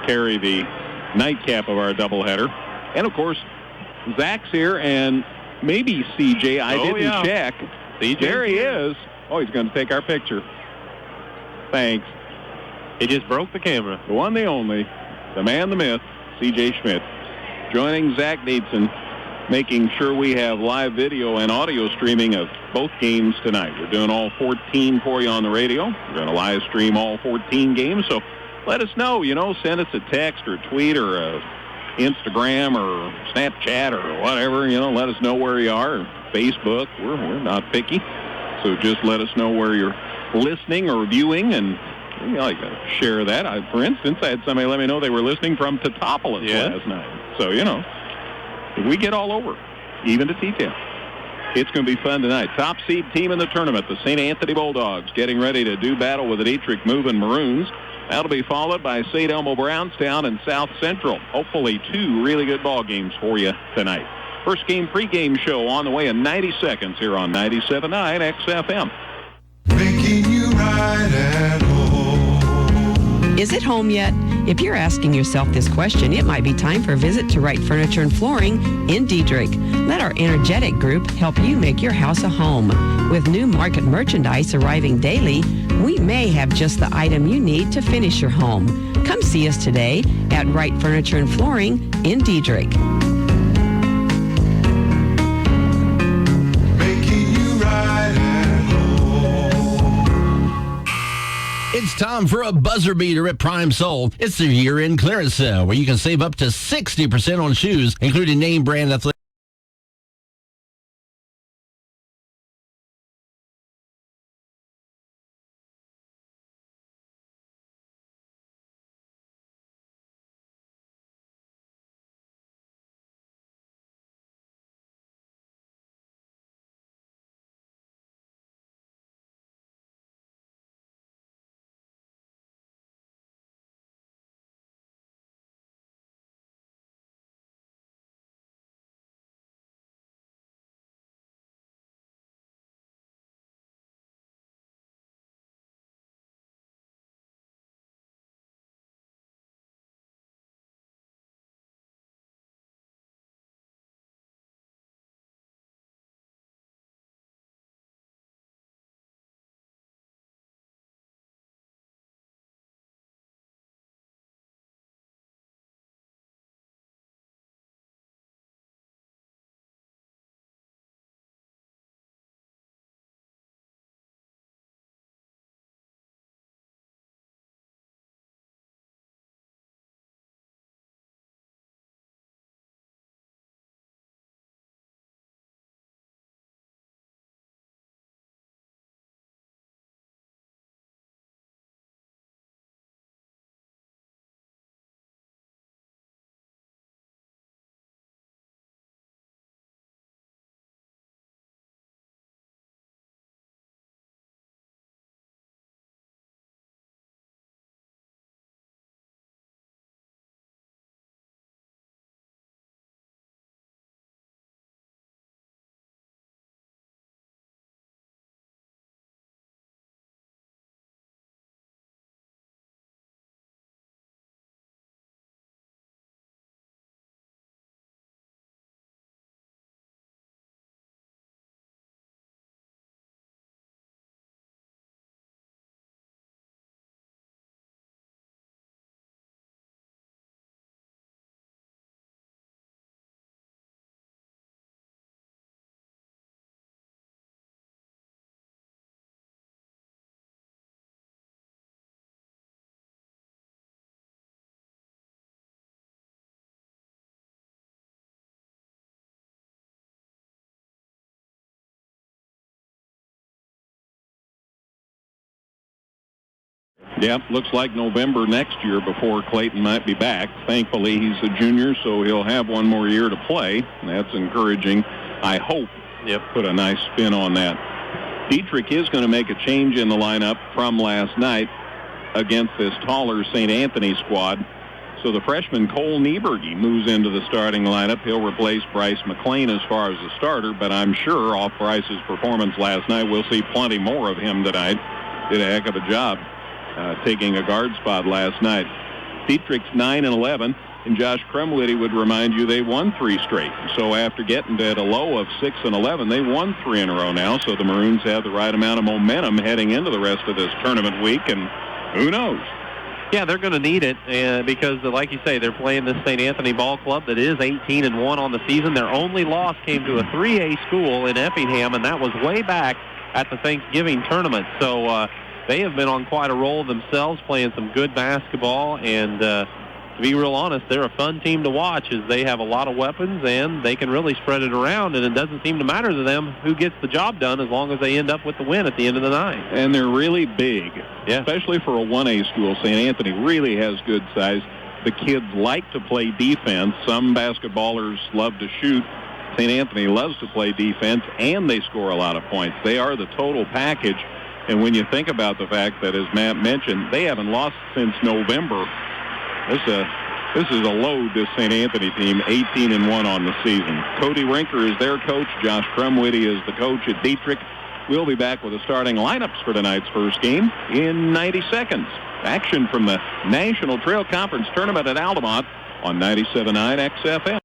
carry the nightcap of our doubleheader. And, of course, Zach's here, and maybe CJ. I didn't check. There he is. Oh, he's going to take our picture. Thanks. He just broke the camera. The one, the only, the man, the myth, CJ Schmidt. Joining Zach Dietzen, making sure we have live video and audio streaming of both games tonight. We're doing all 14 for you on the radio. We're going to live stream all 14 games, so let us know. Send us a text or a tweet or a Instagram or Snapchat or whatever. Let us know where you are. Or Facebook. We're not picky, so just let us know where you're listening or viewing, and I can share that. For instance, I had somebody let me know they were listening from Teutopolis last night. So, we get all over, even to T-Town. It's going to be fun tonight. Top seed team in the tournament, the St. Anthony Bulldogs, getting ready to do battle with the Dieterich Moving Maroons. That'll be followed by St. Elmo Brownstown and South Central. Hopefully 2 really good ball games for you tonight. First game pregame show on the way in 90 seconds here on 97.9 XFM. Making you right at home. Is it home yet? If you're asking yourself this question, it might be time for a visit to Wright Furniture and Flooring in Dieterich. Let our energetic group help you make your house a home. With new market merchandise arriving daily, we may have just the item you need to finish your home. Come see us today at Wright Furniture and Flooring in Dieterich. It's time for a buzzer beater at Prime Soul. It's their year-end clearance sale where you can save up to 60% on shoes, including name brand athletic. Yep, looks like November next year before Clayton might be back. Thankfully, he's a junior, so he'll have one more year to play. That's encouraging. I hope. Yep. Put a nice spin on that. Dieterich is going to make a change in the lineup from last night against this taller St. Anthony squad. So the freshman Cole Nieberge moves into the starting lineup. He'll replace Bryce McLean as far as the starter, but I'm sure off Bryce's performance last night, we'll see plenty more of him tonight. Did a heck of a job taking a guard spot last night. Dieterich's 9-11. And Josh Krumwitty would remind you they won 3 straight. So after getting to a low of 6-11, they won 3 in a row now. So the Maroons have the right amount of momentum heading into the rest of this tournament week. And who knows? Yeah, they're going to need it because, like you say, they're playing this St. Anthony ball club that is 18-1 on the season. Their only loss came to a 3A school in Effingham, and that was way back at the Thanksgiving tournament. So they have been on quite a roll themselves, playing some good basketball. And to be real honest, they're a fun team to watch as they have a lot of weapons and they can really spread it around. And it doesn't seem to matter to them who gets the job done as long as they end up with the win at the end of the night. And they're really big, yeah. Especially for a 1A school. St. Anthony really has good size. The kids like to play defense. Some basketballers love to shoot. St. Anthony loves to play defense, and they score a lot of points. They are the total package. And when you think about the fact that, as Matt mentioned, they haven't lost since November, this is a load, this St. Anthony team, 18-1 on the season. Cody Rinker is their coach. Josh Krumwitty is the coach at Dieterich. We'll be back with the starting lineups for tonight's first game in 90 seconds. Action from the National Trail Conference Tournament at Altamont on 97.9 XFM.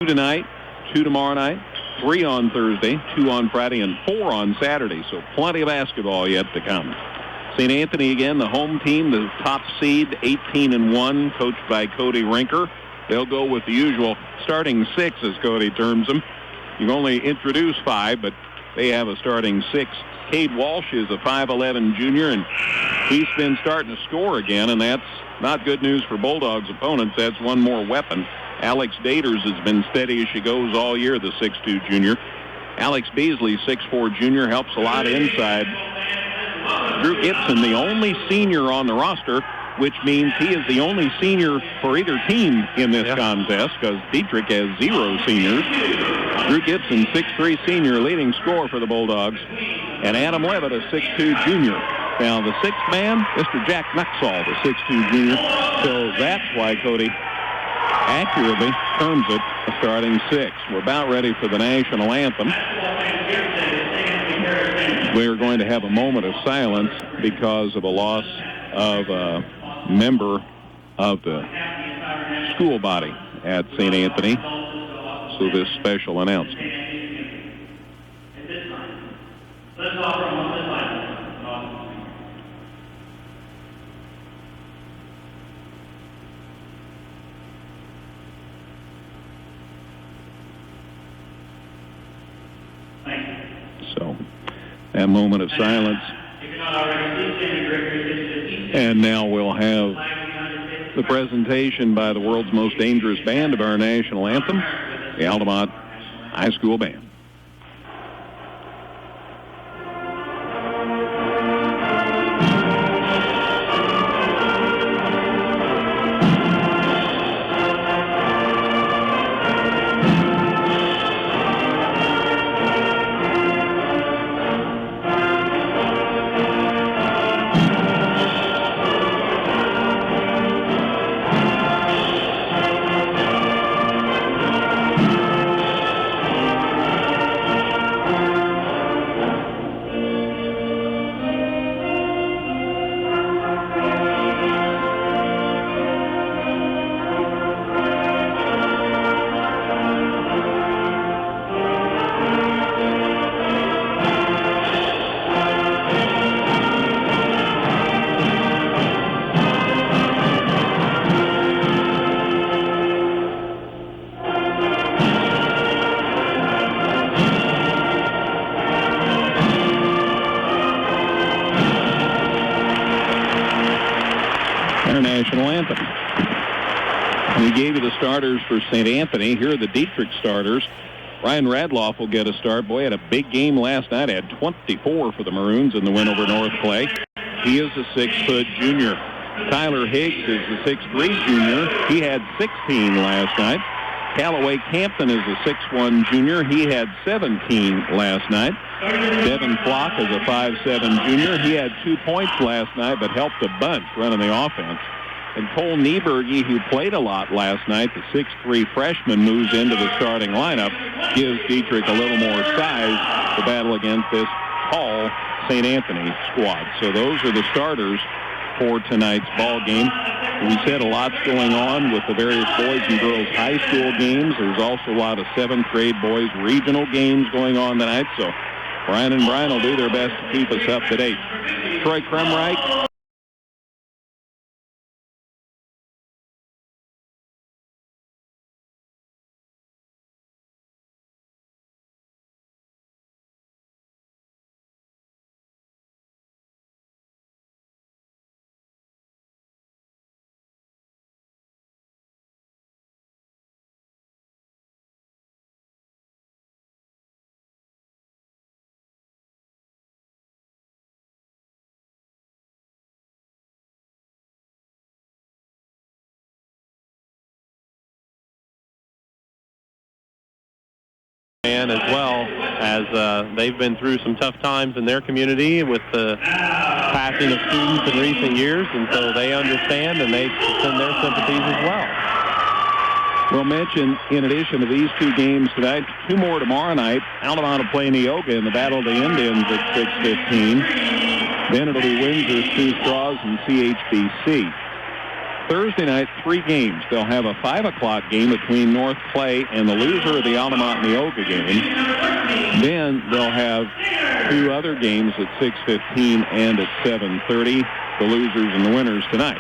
Tonight, 2 tomorrow night, 3 on Thursday, 2 on Friday, and 4 on Saturday. So plenty of basketball yet to come. St. Anthony again, the home team, the top seed, 18-1, coached by Cody Rinker. They'll go with the usual starting 6, as Cody terms them. You've only introduced 5, but they have a starting 6. Cade Walsh is a 5'11 junior, and he's been starting to score again, and that's not good news for Bulldogs opponents. That's one more weapon. Alex Daters has been steady as she goes all year, the 6'2 junior. Alex Beasley, 6'4 junior, helps a lot inside. Drew Gibson, the only senior on the roster, which means he is the only senior for either team in this contest because Dieterich has 0 seniors. Drew Gibson, 6'3 senior, leading scorer for the Bulldogs. And Adam Levitt, a 6'2 junior. Now, the 6th man, Mr. Jack Nuxall, the 6'2 junior. So that's why Cody accurately terms it a starting 6. We're about ready for the national anthem. We're going to have a moment of silence because of a loss of a member of the school body at St. Anthony. So this special announcement. Let's offer a moment of silence. So, that moment of silence. And now we'll have the presentation by the world's most dangerous band of our national anthem, the Altamont High School Band. national anthem. We gave you the starters for St. Anthony. Here are the Dieterich starters. Ryan Radloff will get a start. Boy, had a big game last night. Had 24 for the Maroons in the win over North Clay. He is a 6-foot junior. Tyler Higgs is the 6'3 junior. He had 16 last night. Callaway Campton is a 6'1 junior. He had 17 last night. Devin Flock is a 5'7 junior. He had 2 points last night, but helped a bunch running the offense. And Cole Nieberge, who played a lot last night, the 6'3 freshman, moves into the starting lineup, gives Dieterich a little more size to battle against this tall St. Anthony squad. So those are the starters for tonight's ball game. We said a lot's going on with the various boys and girls high school games. There's also a lot of 7th grade boys regional games going on tonight. So Brian and Brian will do their best to keep us up to date. Troy Kremreich. And as well as they've been through some tough times in their community with the passing of students in recent years, and so they understand and they send their sympathies as well. We'll mention, in addition to these 2 games tonight, 2 more tomorrow night. Altamont will play Neoga in the Battle of the Indians at 6:15. Then it'll be Windsor, Sioux Straws, and CHBC. Thursday night, 3 games. They'll have a 5 o'clock game between North Clay and the loser of the Altamont-Neoga game. Then they'll have 2 other games at 6:15 and at 7:30, the losers and the winners tonight.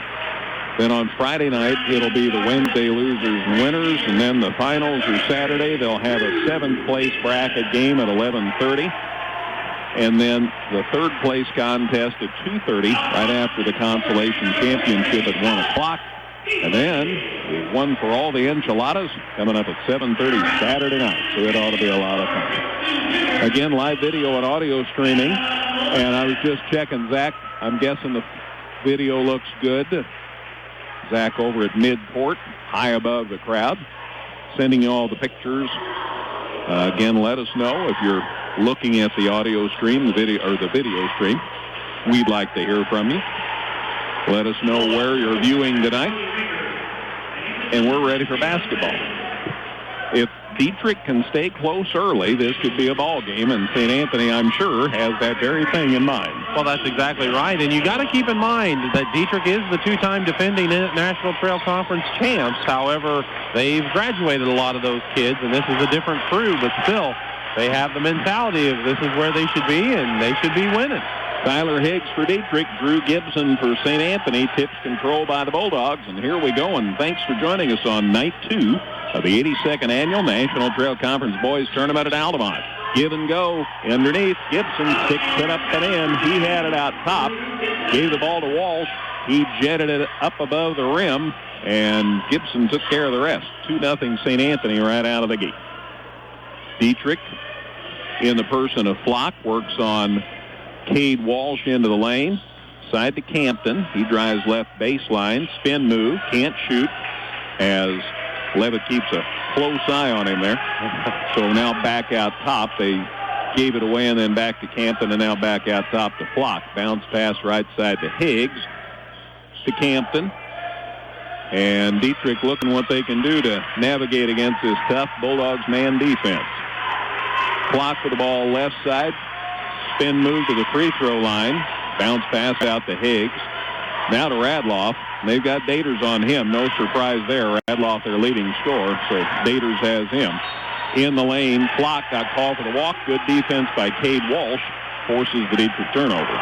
Then on Friday night, it'll be the Wednesday losers and winners, and then the finals are Saturday. They'll have a 7th place bracket game at 11:30. And then the 3rd place contest at 2:30, right after the consolation championship at 1 o'clock. And then the one for all the enchiladas coming up at 7:30 Saturday night. So it ought to be a lot of fun. Again, live video and audio streaming. And I was just checking Zach. I'm guessing the video looks good. Zach over at midcourt, high above the crowd, sending you all the pictures. Again, let us know if you're looking at the audio stream, the video stream. We'd like to hear from you. Let us know where you're viewing tonight. And we're ready for basketball. If Dieterich can stay close early, this could be a ball game, and St. Anthony, I'm sure, has that very thing in mind. Well, that's exactly right. And you got to keep in mind that Dieterich is the 2-time defending National Trail Conference champs. However, they've graduated a lot of those kids, and this is a different crew, but still, they have the mentality of this is where they should be, and they should be winning. Tyler Higgs for Dieterich, Drew Gibson for St. Anthony, tips controlled by the Bulldogs. And here we go, and thanks for joining us on night 2 of the 82nd Annual National Trail Conference Boys Tournament at Altamont. Give and go underneath. Gibson sticks it up and in. He had it out top, gave the ball to Walsh. He jetted it up above the rim, and Gibson took care of the rest. 2-0 St. Anthony right out of the gate. Dieterich, in the person of Flock, works on Cade Walsh into the lane. Side to Campton. He drives left baseline. Spin move. Can't shoot as Levitt keeps a close eye on him there. So now back out top. They gave it away and then back to Campton and now back out top to Flock. Bounce pass right side to Higgs. To Campton. And Dieterich looking what they can do to navigate against this tough Bulldogs man defense. Flock with the ball left side. Spin move to the free throw line. Bounce pass out to Higgs. Now to Radloff. They've got Daters on him. No surprise there. Radloff their leading scorer, so Daters has him. In the lane, Flock got called for the walk. Good defense by Cade Walsh. Forces the Dieterich turnover.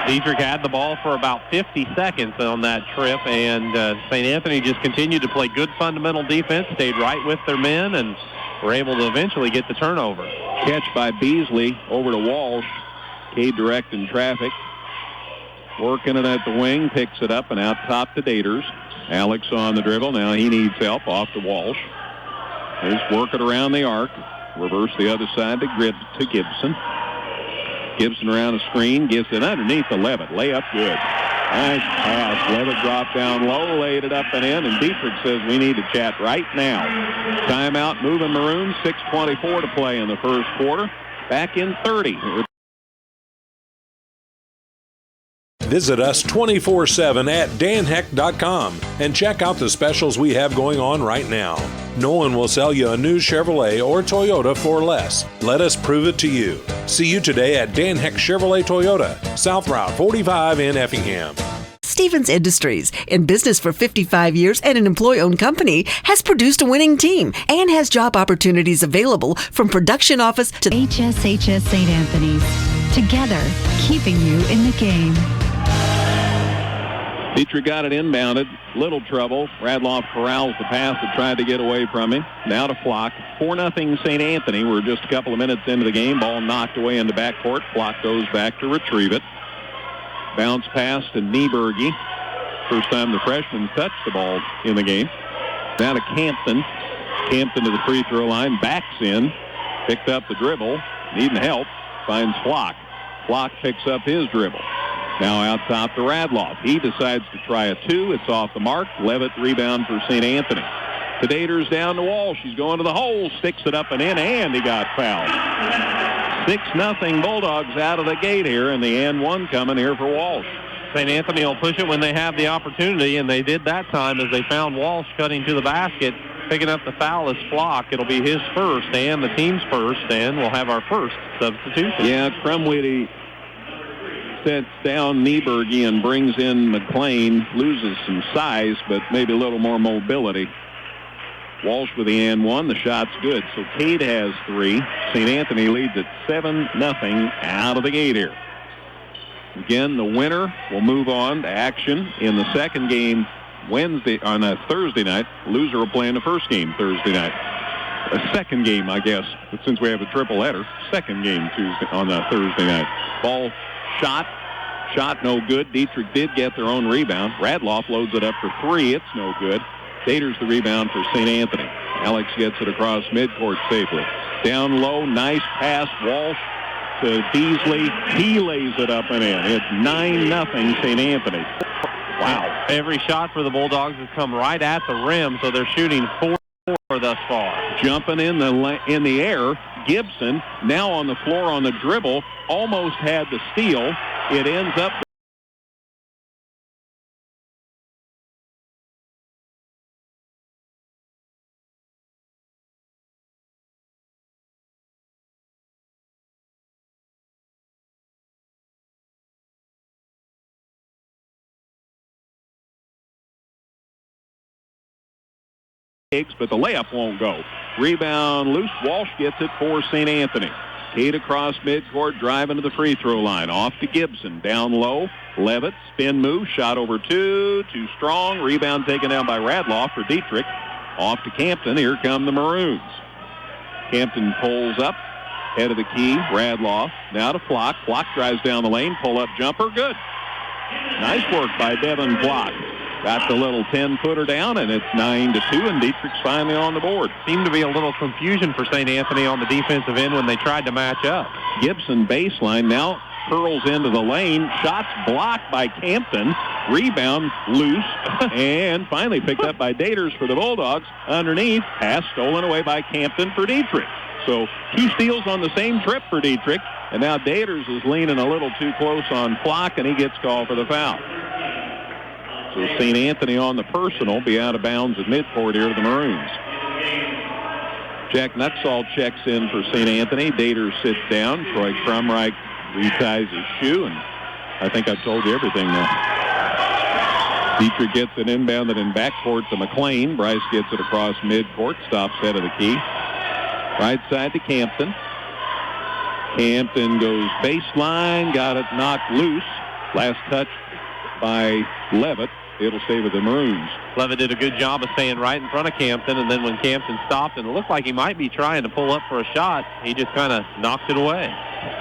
Dieterich had the ball for about 50 seconds on that trip, and St. Anthony just continued to play good fundamental defense, stayed right with their men, and were able to eventually get the turnover. Catch by Beasley over to Walsh. Cade directing traffic. Working it at the wing, picks it up, and out top to Daters. Alex on the dribble. Now he needs help. Off to Walsh. He's working around the arc. Reverse the other side to Gibson. Gibson around the screen. Gets it underneath the Levitt. Layup good. Nice pass. Levitt dropped down low, laid it up and in, and Dieterich says we need to chat right now. Timeout, moving Maroons. 6:24 to play in the first quarter. Back in 30. Visit us 24/7 at danheck.com and check out the specials we have going on right now. No one will sell you a new Chevrolet or Toyota for less. Let us prove it to you. See you today at Dan Heck Chevrolet Toyota, South Route 45 in Effingham. Stevens Industries, in business for 55 years and an employee-owned company, has produced a winning team and has job opportunities available from production office to HSHS St. Anthony's. Together, keeping you in the game. Dietrich got it inbounded. Little trouble. Radloff corrals the pass that tried to get away from him. Now to Flock. 4-0 St. Anthony. We're just a couple of minutes into the game. Ball knocked away into backcourt. Flock goes back to retrieve it. Bounce pass to Nieberge. First time the freshman touched the ball in the game. Now to Campton. Campton to the free throw line. Backs in. Picked up the dribble. Needing help. Finds Flock. Flock picks up his dribble. Now out top to Radloff. He decides to try a two. It's off the mark. Levitt rebound for St. Anthony. The Daters down to Walsh. He's going to the hole. Sticks it up and in, and he got fouled. 6-0 Bulldogs out of the gate here, and the and one coming here for Walsh. St. Anthony will push it when they have the opportunity, and they did that time as they found Walsh cutting to the basket. Picking up the foul is Flock. It'll be his first and the team's first, and we'll have our first substitution. Yeah, Crumwitty sets down Nieberge and brings in McLean. Loses some size, but maybe a little more mobility. Walsh with the and one. The shot's good. So Cade has 3. St. Anthony leads at 7-0 out of the gate here. Again, the winner will move on to action in the second game on a Thursday night. Loser will play in the first game Thursday night. A second game, I guess, but since we have a triple header, second game Tuesday on a Thursday night. Ball shot no good. Dietrich did get their own rebound. Radloff loads it up for 3. It's no good. Daters the rebound for St. Anthony. Alex gets it across midcourt safely. Down low, nice pass. Walsh to Beasley. He lays it up and in. It's 9-0 St. Anthony. Wow. Every shot for the Bulldogs has come right at the rim, so they're shooting 4 thus far. Jumping in the air. Gibson now on the floor on the dribble. Almost had the steal. It ends up but the layup won't go. Rebound loose. Walsh gets it for St. Anthony. Cade across midcourt, driving to the free throw line. Off to Gibson. Down low. Levitt, spin move. Shot over 2. Too strong. Rebound taken down by Radloff for Dietrich. Off to Campton. Here come the Maroons. Campton pulls up. Head of the key. Radloff. Now to Flock. Flock drives down the lane. Pull-up jumper. Good. Nice work by Devin Flock. Got the little 10-footer down, and it's 9-2, and Dietrich's finally on the board. Seemed to be a little confusion for St. Anthony on the defensive end when they tried to match up. Gibson baseline now curls into the lane. Shots blocked by Campton. Rebound loose, and finally picked up by Daters for the Bulldogs. Underneath, pass stolen away by Campton for Dietrich. So 2 steals on the same trip for Dietrich, and now Daters is leaning a little too close on Flock, and he gets called for the foul. So St. Anthony on the personal, be out of bounds at midcourt here to the Maroons. Jack Nuxall checks in for St. Anthony. Daters sits down. Troy Crumreich reties his shoe, and I think I've told you everything now. Dietrich gets it inbounded in backcourt to McLean. Bryce gets it across midcourt, stops head of the key. Right side to Campton. Campton goes baseline, got it knocked loose. Last touch by Levitt. It'll stay with the Maroons. Levitt did a good job of staying right in front of Campton, and then when Campton stopped and it looked like he might be trying to pull up for a shot, he just kind of knocked it away.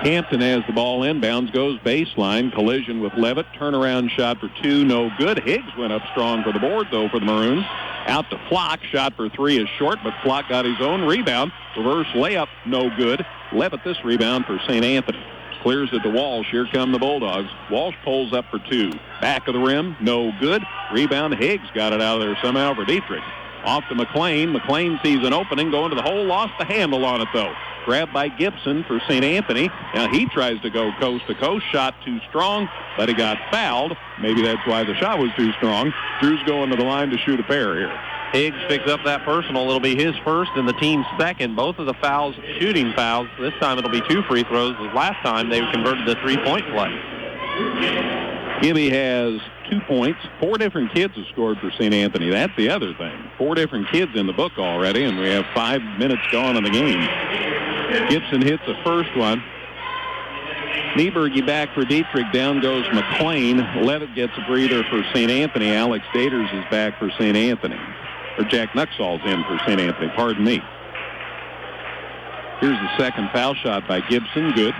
Hampton has the ball inbounds, goes baseline, collision with Levitt, turnaround shot for 2, no good. Higgs went up strong for the board, though, for the Maroons. Out to Flock, shot for 3 is short, but Flock got his own rebound. Reverse layup, no good. Levitt this rebound for St. Anthony. Clears it to Walsh. Here come the Bulldogs. Walsh pulls up for 2. Back of the rim, no good. Rebound, Higgs got it out of there somehow for Dieterich. Off to McLean. McLean sees an opening, going to the hole, lost the handle on it, though. Grabbed by Gibson for St. Anthony. Now he tries to go coast to coast. Shot too strong, but he got fouled. Maybe that's why the shot was too strong. Drew's going to the line to shoot a pair here. Higgs picks up that personal. It'll be his first and the team's second. Both of the fouls, shooting fouls. This time it'll be 2 free throws. The last time they converted the 3-point play. Gibby has 2 points. 4 different kids have scored for St. Anthony. That's the other thing. 4 different kids in the book already, and we have 5 minutes gone in the game. Gibson hits the first one. Nieberge back for Dieterich. Down goes McLean. Levitt gets a breather for St. Anthony. Alex Daters is back for St. Anthony. Or Jack Nuxall's in for St. Anthony. Pardon me. Here's the second foul shot by Gibson. Good.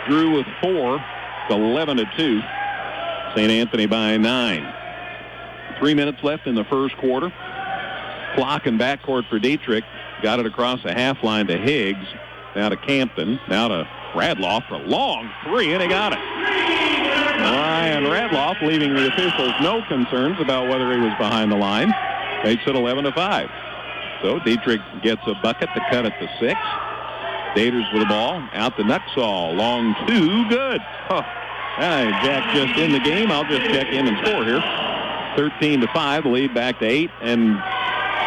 Drew with 4. It's 11-2. St. Anthony by 9. 3 minutes left in the first quarter. Clock and backcourt for Dieterich. Got it across the half line to Higgs. Now to Campton. Now to Radloff for a long 3, and he got it. Ryan Radloff leaving the officials no concerns about whether he was behind the line. Makes it 11-5. So Dieterich gets a bucket to cut it to 6. Daters with the ball. Out to Nuxall. Long 2. Good. Huh. Hey, Jack just in the game. I'll just check in and score here. 13-5. The lead back to 8. And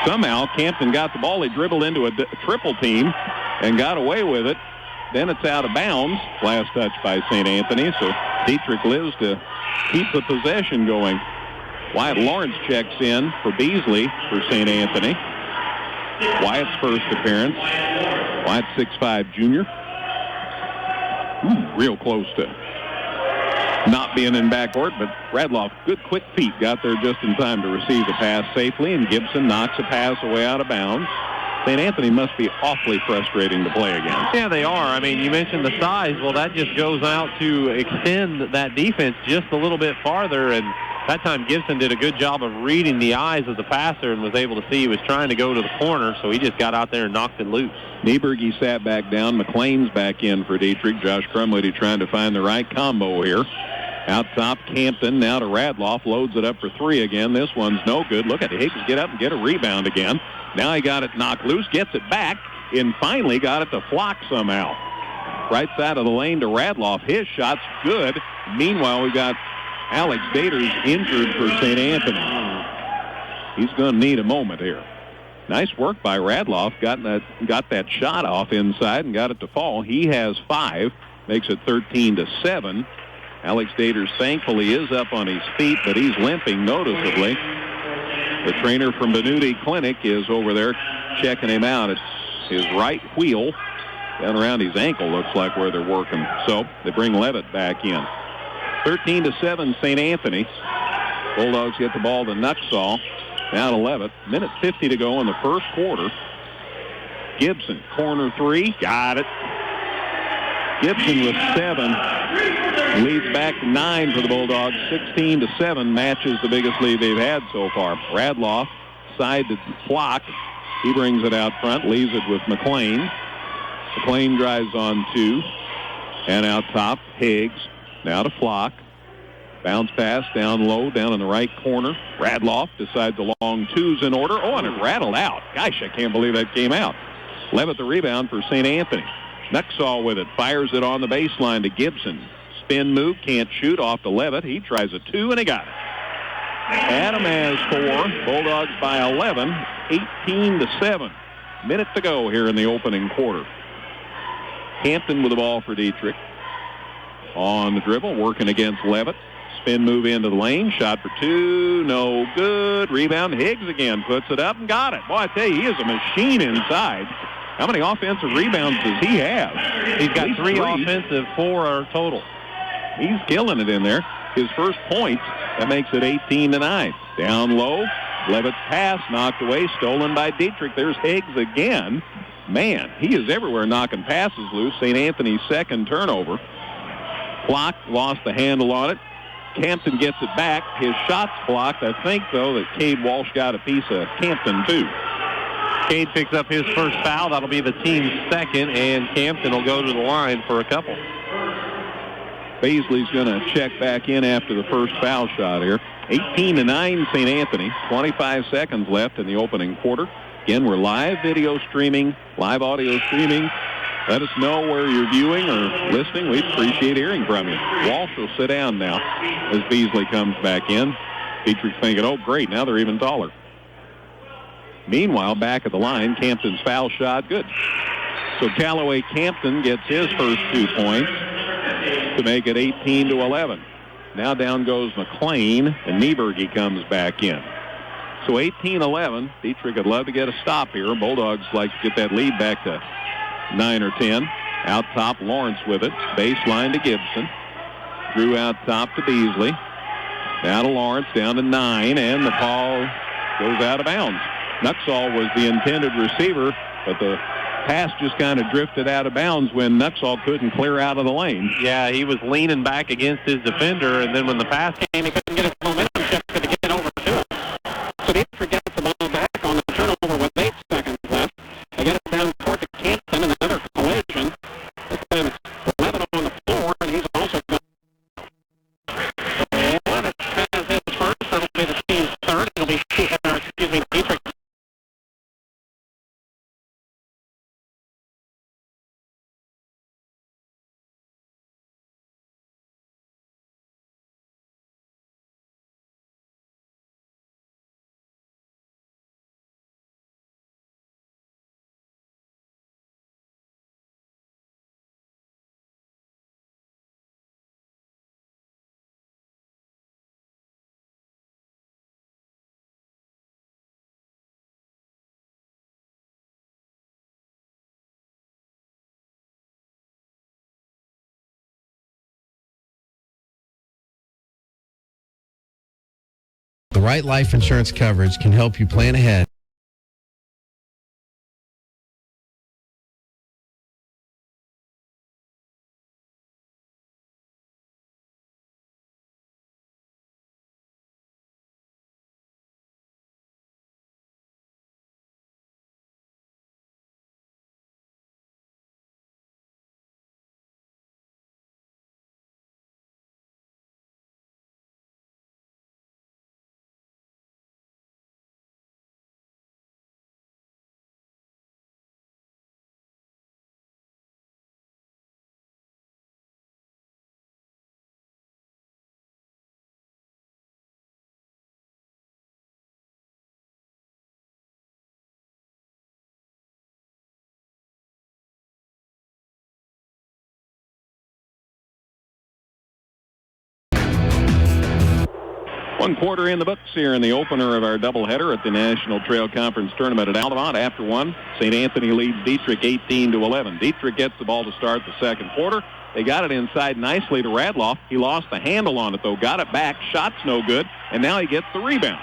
somehow Campton got the ball. He dribbled into a triple team and got away with it. Then it's out of bounds. Last touch by St. Anthony. So Dieterich lives to keep the possession going. Wyatt Lawrence checks in for Beasley for St. Anthony. Wyatt's first appearance. Wyatt 6'5" junior. Real close to not being in backcourt, but Radloff, good quick feet, got there just in time to receive the pass safely, and Gibson knocks a pass away out of bounds. St. Anthony must be awfully frustrating to play against. Yeah, they are. I mean, you mentioned the size. Well, that just goes out to extend that defense just a little bit farther, and that time Gibson did a good job of reading the eyes of the passer and was able to see he was trying to go to the corner, so he just got out there and knocked it loose. Nieberge sat back down. McLean's back in for Dieterich. Josh Crumlady trying to find the right combo here. Out top, Campton, now to Radloff, loads it up for 3 again. This one's no good. Look at Higgs get up and get a rebound again. Now he got it knocked loose, gets it back, and finally got it to Flock somehow. Right side of the lane to Radloff. His shot's good. Meanwhile, we've got Alex Daters injured for St. Anthony. He's going to need a moment here. Nice work by Radloff. Got that shot off inside and got it to fall. He has 5. Makes it 13-7. Alex Daters thankfully is up on his feet, but he's limping noticeably. The trainer from Benuti Clinic is over there checking him out. It's his right wheel down around his ankle, looks like, where they're working. So they bring Levitt back in. 13-7 St. Anthony. Bulldogs get the ball to Nuxall. Now to Levitt. Minute 50 to go in the first quarter. Gibson, corner 3. Got it. Gibson with 7. Leads back to 9 for the Bulldogs. 16-7 matches the biggest lead they've had so far. Radloff, side to Flock. He brings it out front, leaves it with McLean. McLean drives on 2. And out top, Higgs. Now to Flock. Bounce pass down low, down in the right corner. Radloff decides the long 2's in order. Oh, and it rattled out. Gosh, I can't believe that came out. Levitt the rebound for St. Anthony. Nuxall with it. Fires it on the baseline to Gibson. Spin move. Can't shoot off to Levitt. He tries a 2, and he got it. Adam has 4. Bulldogs by 11. 18-7. Minute to go here in the opening quarter. Hampton with the ball for Dieterich. On the dribble, working against Levitt. Spin move into the lane. Shot for 2. No good. Rebound. Higgs again puts it up and got it. Boy, I tell you, he is a machine inside. How many offensive rebounds does he have? He's got 3 offensive, 4 are total. He's killing it in there. His first points, that makes it 18-9. Down low, Levitt's pass knocked away, stolen by Dieterich. There's Higgs again. man, he is everywhere knocking passes loose. St. Anthony's second turnover. Clock lost the handle on it. Campton gets it back. His shot's blocked. I think, though, that Cade Walsh got a piece of Campton, too. Cade picks up his first foul. That'll be the team's second, and Campton will go to the line for a couple. Baisley's going to check back in after the first foul shot here. 18-9 St. Anthony. 25 seconds left in the opening quarter. Again, we're live video streaming, live audio streaming. Let us know where you're viewing or listening. We'd appreciate hearing from you. Walsh will sit down now as Beasley comes back in. Dieterich thinking, oh, great, now they're even taller. Meanwhile, back at the line, Campton's foul shot, good. So Callaway Campton gets his first 2 points to make it 18-11. Now down goes McLean, and Nieberge comes back in. So 18-11. Dieterich would love to get a stop here. Bulldogs like to get that lead back to 9 or 10. Out top, Lawrence with it. Baseline to Gibson. Drew out top to Beasley. Down to Lawrence, down to 9, and the ball goes out of bounds. Nuxall was the intended receiver, but the pass just kind of drifted out of bounds when Nuxall couldn't clear out of the lane. Yeah, he was leaning back against his defender, and then when the pass came, he couldn't get his momentum check to get over to it. So Dieterich gets the ball back on the turnover with 8 seconds left. They get it down court to Campton, and another collision. This time it's 11 on the floor, and he's also got. And it has his first. That'll be the team's third. It'll be, Dieterich. The right life insurance coverage can help you plan ahead. One quarter in the books here in the opener of our doubleheader at the National Trail Conference Tournament at Altamont. After one, St. Anthony leads Dieterich 18-11. Dieterich gets the ball to start the second quarter. They got it inside nicely to Radloff. He lost the handle on it, though. Got it back. Shot's no good. And now he gets the rebound.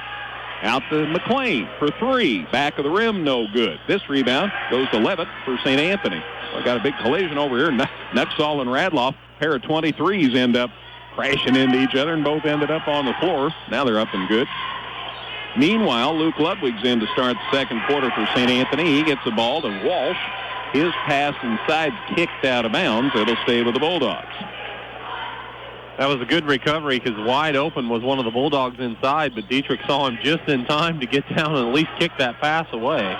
Out to McLean for 3. Back of the rim, no good. This rebound goes to Levitt for St. Anthony. Well, got a big collision over here. Nuxall and Radloff, pair of 23s end up crashing into each other, and both ended up on the floor. Now they're up and good. Meanwhile, Luke Ludwig's in to start the second quarter for St. Anthony. He gets the ball to Walsh. His pass inside kicked out of bounds. It'll stay with the Bulldogs. That was a good recovery because wide open was one of the Bulldogs inside, but Dieterich saw him just in time to get down and at least kick that pass away.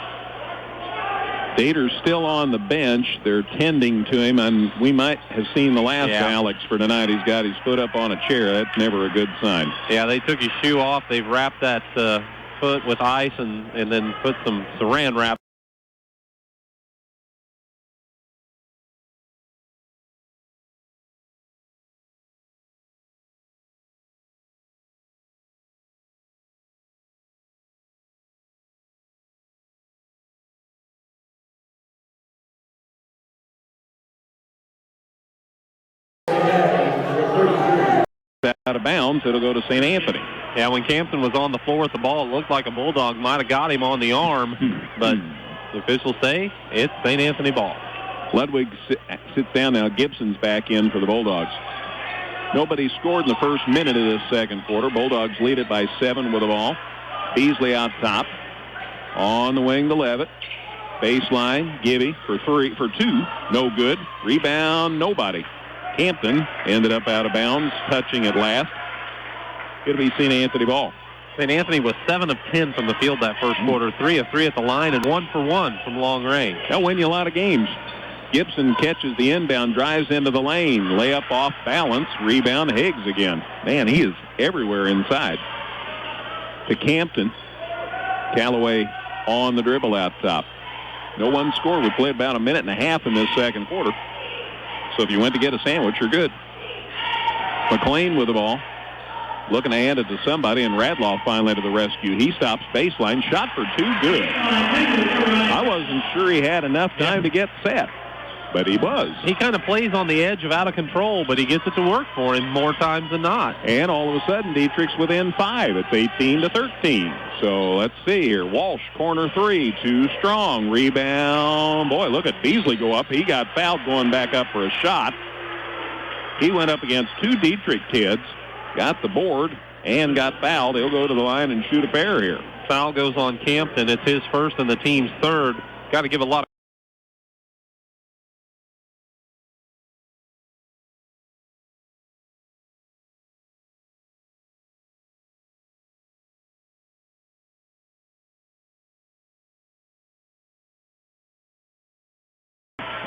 Dater's still on the bench. They're tending to him, and we might have seen the last of Alex for tonight. He's got his foot up on a chair. That's never a good sign. Yeah, they took his shoe off. They've wrapped that foot with ice and then put some saran wrap. Out of bounds, it'll go to St. Anthony. Yeah, when Campton was on the floor with the ball, it looked like a Bulldog might have got him on the arm, but The officials say it's St. Anthony ball. Ludwig sits down now. Gibson's back in for the Bulldogs. Nobody scored in the first minute of this second quarter. Bulldogs lead it by 7 with the ball. Beasley out top. On the wing to Levitt. Baseline, Gibby for 2. No good. Rebound, nobody. Hampton ended up out of bounds, touching at last. It'll be St. Anthony ball. St. Anthony was 7 of 10 from the field that first quarter, 3 of 3 at the line, and 1 for 1 from long range. They'll win you a lot of games. Gibson catches the inbound, drives into the lane, layup off balance, rebound, Higgs again. Man, he is everywhere inside. To Campton. Callaway on the dribble out top. No one scored. We played about a minute and a half in this second quarter. So if you went to get a sandwich, you're good. McLean with the ball. Looking to hand it to somebody, and Radloff finally to the rescue. He stops baseline. Shot for 2. Good. I wasn't sure he had enough time to get set, but he was. He kind of plays on the edge of out of control, but he gets it to work for him more times than not. And all of a sudden, Dieterich's within 5. It's 18-13. So let's see here. Walsh, corner 3, too strong. Rebound. Boy, look at Beasley go up. He got fouled going back up for a shot. He went up against 2 Dieterich kids, got the board, and got fouled. He'll go to the line and shoot a pair here. Foul goes on Campton. It's his first and the team's third. Got to give a lot of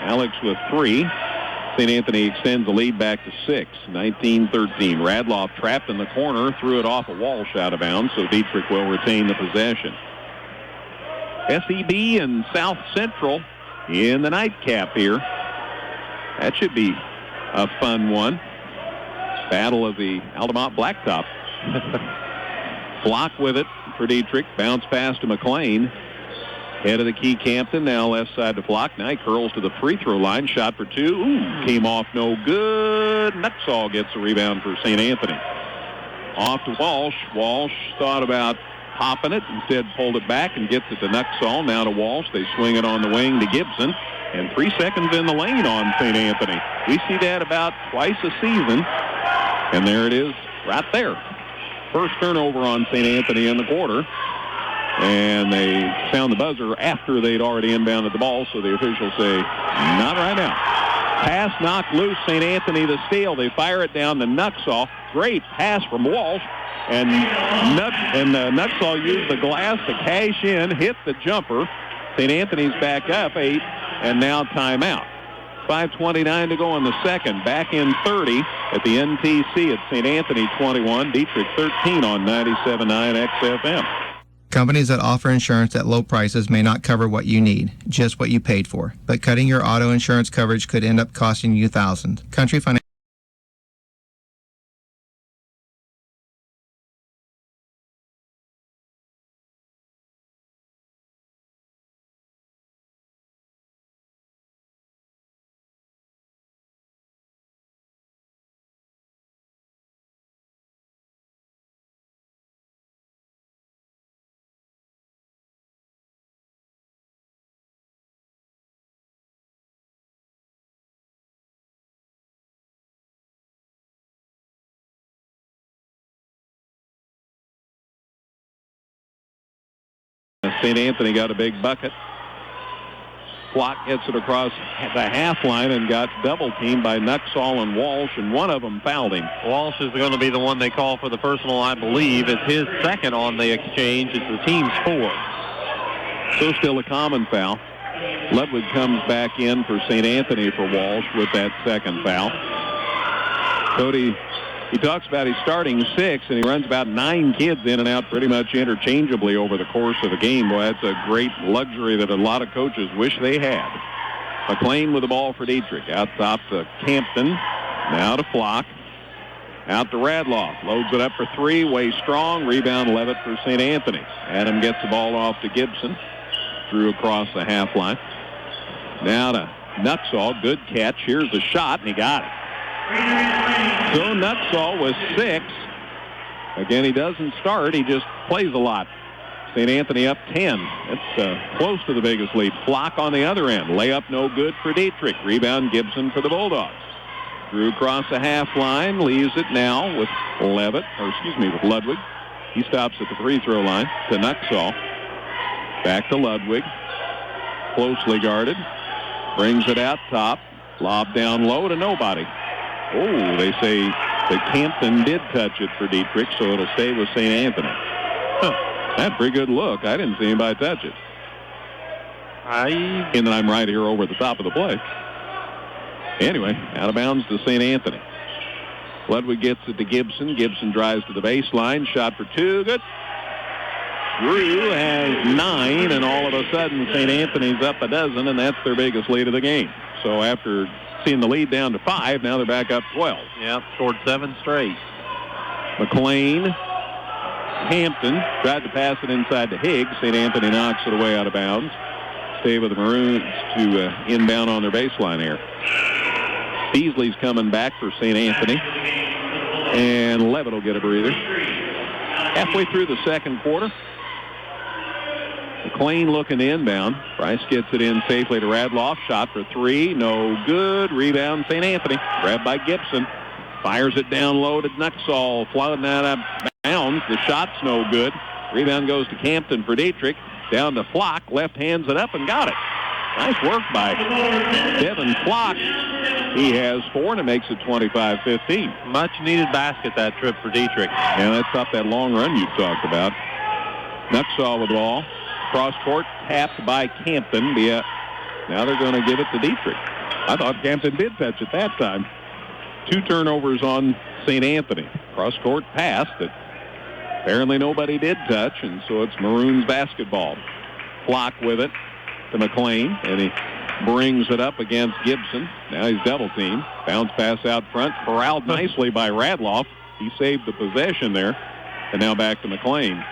Alex with 3. St. Anthony extends the lead back to 6, 19-13. Radloff trapped in the corner, threw it off a Walsh out of bounds, so Dieterich will retain the possession. SEB and South Central in the nightcap here. That should be a fun one. Battle of the Altamont Blacktop. Flock with it for Dieterich. Bounce pass to McLean. Head of the key, Campton. Now left side to Flock. Now he curls to the free throw line. Shot for 2. Ooh, came off no good. Nuxall gets the rebound for St. Anthony. Off to Walsh. Walsh thought about popping it. Instead pulled it back and gets it to Nuxall. Now to Walsh. They swing it on the wing to Gibson. And 3 seconds in the lane on St. Anthony. We see that about twice a season. And there it is right there. First turnover on St. Anthony in the quarter. And they sound the buzzer after they'd already inbounded the ball, so the officials say, not right now. Pass knocked loose, St. Anthony the steal. They fire it down to Nuxall. Great pass from Walsh. And Nuxall used the glass to cash in, hit the jumper. St. Anthony's back up 8, and now timeout. 5:29 to go in the second. Back in 30 at the NTC at St. Anthony 21. Dieterich 13 on 97.9 XFM. Companies that offer insurance at low prices may not cover what you need, just what you paid for. But cutting your auto insurance coverage could end up costing you thousands. Country Financial. St. Anthony got a big bucket. Flock gets it across the half line and got double teamed by Nuxall and Walsh, and one of them fouled him. Walsh is going to be the one they call for the personal, I believe. It's his second on the exchange. It's the team's 4. So still a common foul. Ludwig comes back in for St. Anthony for Walsh with that second foul. Cody, he talks about he's starting 6, and he runs about 9 kids in and out pretty much interchangeably over the course of the game. Boy, that's a great luxury that a lot of coaches wish they had. McLean with the ball for Dieterich. Out top to Campton. Now to Flock. Out to Radloff. Loads it up for 3. Way strong. Rebound Levitt for St. Anthony. Adam gets the ball off to Gibson. Threw across the half line. Now to Nuxall. Good catch. Here's the shot, and he got it. So Nuxall with 6. Again, he doesn't start. He just plays a lot. St. Anthony up 10. It's close to the biggest lead. Flock on the other end. Layup no good for Dieterich. Rebound Gibson for the Bulldogs. Drew across the half line. Leaves it now with with Ludwig. He stops at the free throw line to Nuxall. Back to Ludwig. Closely guarded. Brings it out top. Lob down low to nobody. Oh, they say that Campton did touch it for Dieterich, so it'll stay with St. Anthony. That's a pretty good look. I didn't see anybody touch it. And then I'm right here over the top of the play. Anyway, out of bounds to St. Anthony. Ludwig gets it to Gibson. Gibson drives to the baseline. Shot for two. Good. Drew has 9, and all of a sudden St. Anthony's up a dozen, and that's their biggest lead of the game. So after seeing the lead down to 5, now they're back up 12. Yeah, scored 7 straight. McLean, Hampton tried to pass it inside to Higgs. St. Anthony knocks it away out of bounds. Stay with the Maroons to inbound on their baseline here. Beasley's coming back for St. Anthony, and Levitt will get a breather. Halfway through the second quarter, McLean looking to inbound. Price gets it in safely to Radloff. Shot for 3. No good. Rebound St. Anthony. Grabbed by Gibson. Fires it down low to Nuxall. Floating out of bounds. The shot's no good. Rebound goes to Campton for Dieterich. Down to Flock. Left hands it up and got it. Nice work by Devin Flock. He has 4, and it makes it 25-15. Much needed basket that trip for Dieterich. And that's up that long run you talked about. Nuxall with the ball. Cross court, tapped by Campton. Now they're going to give it to Dieterich. I thought Campton did touch it that time. 2 turnovers on St. Anthony. Cross court pass that apparently nobody did touch, and so it's Maroons basketball. Flock with it to McLean, and he brings it up against Gibson. Now he's double teamed. Bounce pass out front, corralled nicely by Radloff. He saved the possession there, and now back to McLean.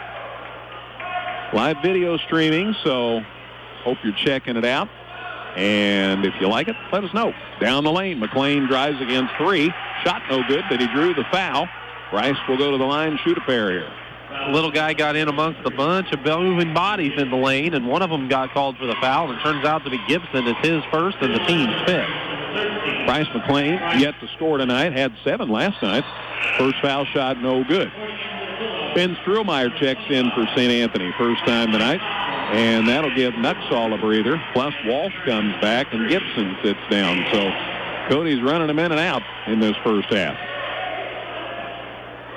Live video streaming, so hope you're checking it out. And if you like it, let us know. Down the lane, McLean drives against 3. Shot no good, but he drew the foul. Rice will go to the line, shoot a pair here. Little guy got in amongst a bunch of moving bodies in the lane, and one of them got called for the foul, and it turns out to be Gibson. It's his first and the team's 5th. Bryce McLean yet to score tonight, had 7 last night. First foul shot, no good. Ben Struhlmeyer checks in for St. Anthony, first time tonight, and that'll give Nuxall a breather. Plus Walsh comes back, and Gibson sits down. So Cody's running him in and out in this first half.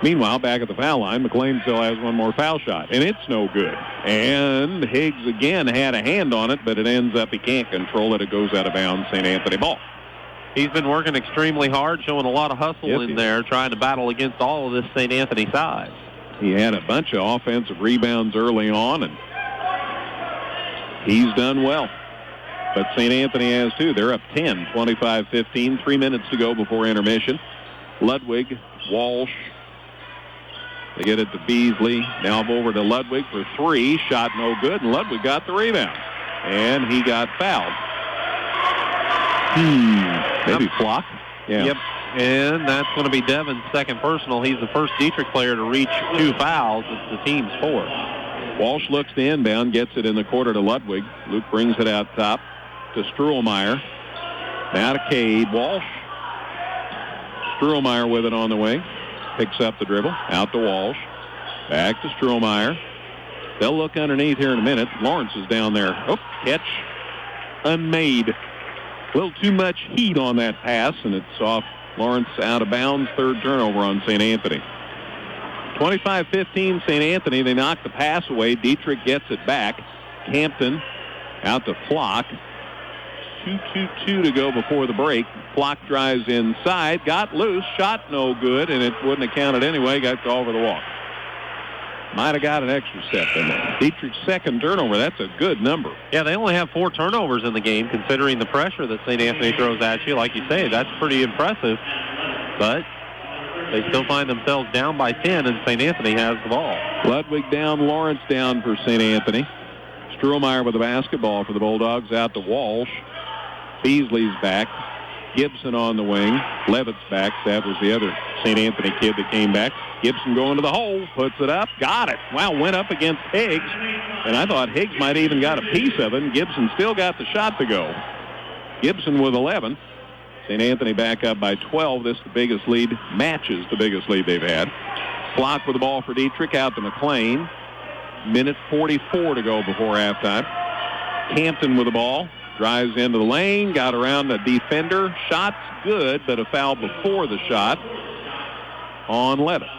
Meanwhile, back at the foul line, McLean still has one more foul shot, and it's no good. And Higgs again had a hand on it, but it ends up he can't control it. It goes out of bounds, St. Anthony ball. He's been working extremely hard, showing a lot of hustle in there, trying to battle against all of this St. Anthony size. He had a bunch of offensive rebounds early on, and he's done well. But St. Anthony has too. They're up 10, 25-15, 3 minutes to go before intermission. Ludwig, Walsh, they get it to Beasley. Now over to Ludwig for 3. Shot no good, and Ludwig got the rebound. And he got fouled. Maybe Flock? Yeah. Yep. And that's going to be Devin's second personal. He's the first Dieterich player to reach 2 fouls. It's the team's 4th. Walsh looks to inbound, gets it in the quarter to Ludwig. Luke brings it out top to Struhlmeyer. Now to Cade. Walsh. Struhlmeyer with it on the wing. Picks up the dribble. Out to Walsh. Back to Struhlmeyer. They'll look underneath here in a minute. Lawrence is down there. Oh, catch unmade. A little too much heat on that pass, and it's off Lawrence out of bounds. 3rd turnover on St. Anthony. 25-15 St. Anthony. They knock the pass away. Dieterich gets it back. Campton out to Flock. 2:22 to go before the break. Flock drives inside. Got loose. Shot no good, and it wouldn't have counted anyway. Got called for the walk. Might have got an extra step in there. Dietrich's 2nd turnover. That's a good number. Yeah, they only have 4 turnovers in the game, considering the pressure that St. Anthony throws at you. Like you say, that's pretty impressive. But they still find themselves down by 10, and St. Anthony has the ball. Ludwig down, Lawrence down for St. Anthony. Struhlmeyer with the basketball for the Bulldogs out to Walsh. Beasley's back. Gibson on the wing. Levitt's back. That was the other St. Anthony kid that came back. Gibson going to the hole. Puts it up. Got it. Wow, went up against Higgs. And I thought Higgs might even got a piece of it. And Gibson still got the shot to go. Gibson with 11. St. Anthony back up by 12. This is the biggest lead. Matches the biggest lead they've had. Flock with the ball for Dieterich. Out to McLean. Minute 44 to go before halftime. Campton with the ball. Drives into the lane, got around the defender. Shot's good, but a foul before the shot on Levitt.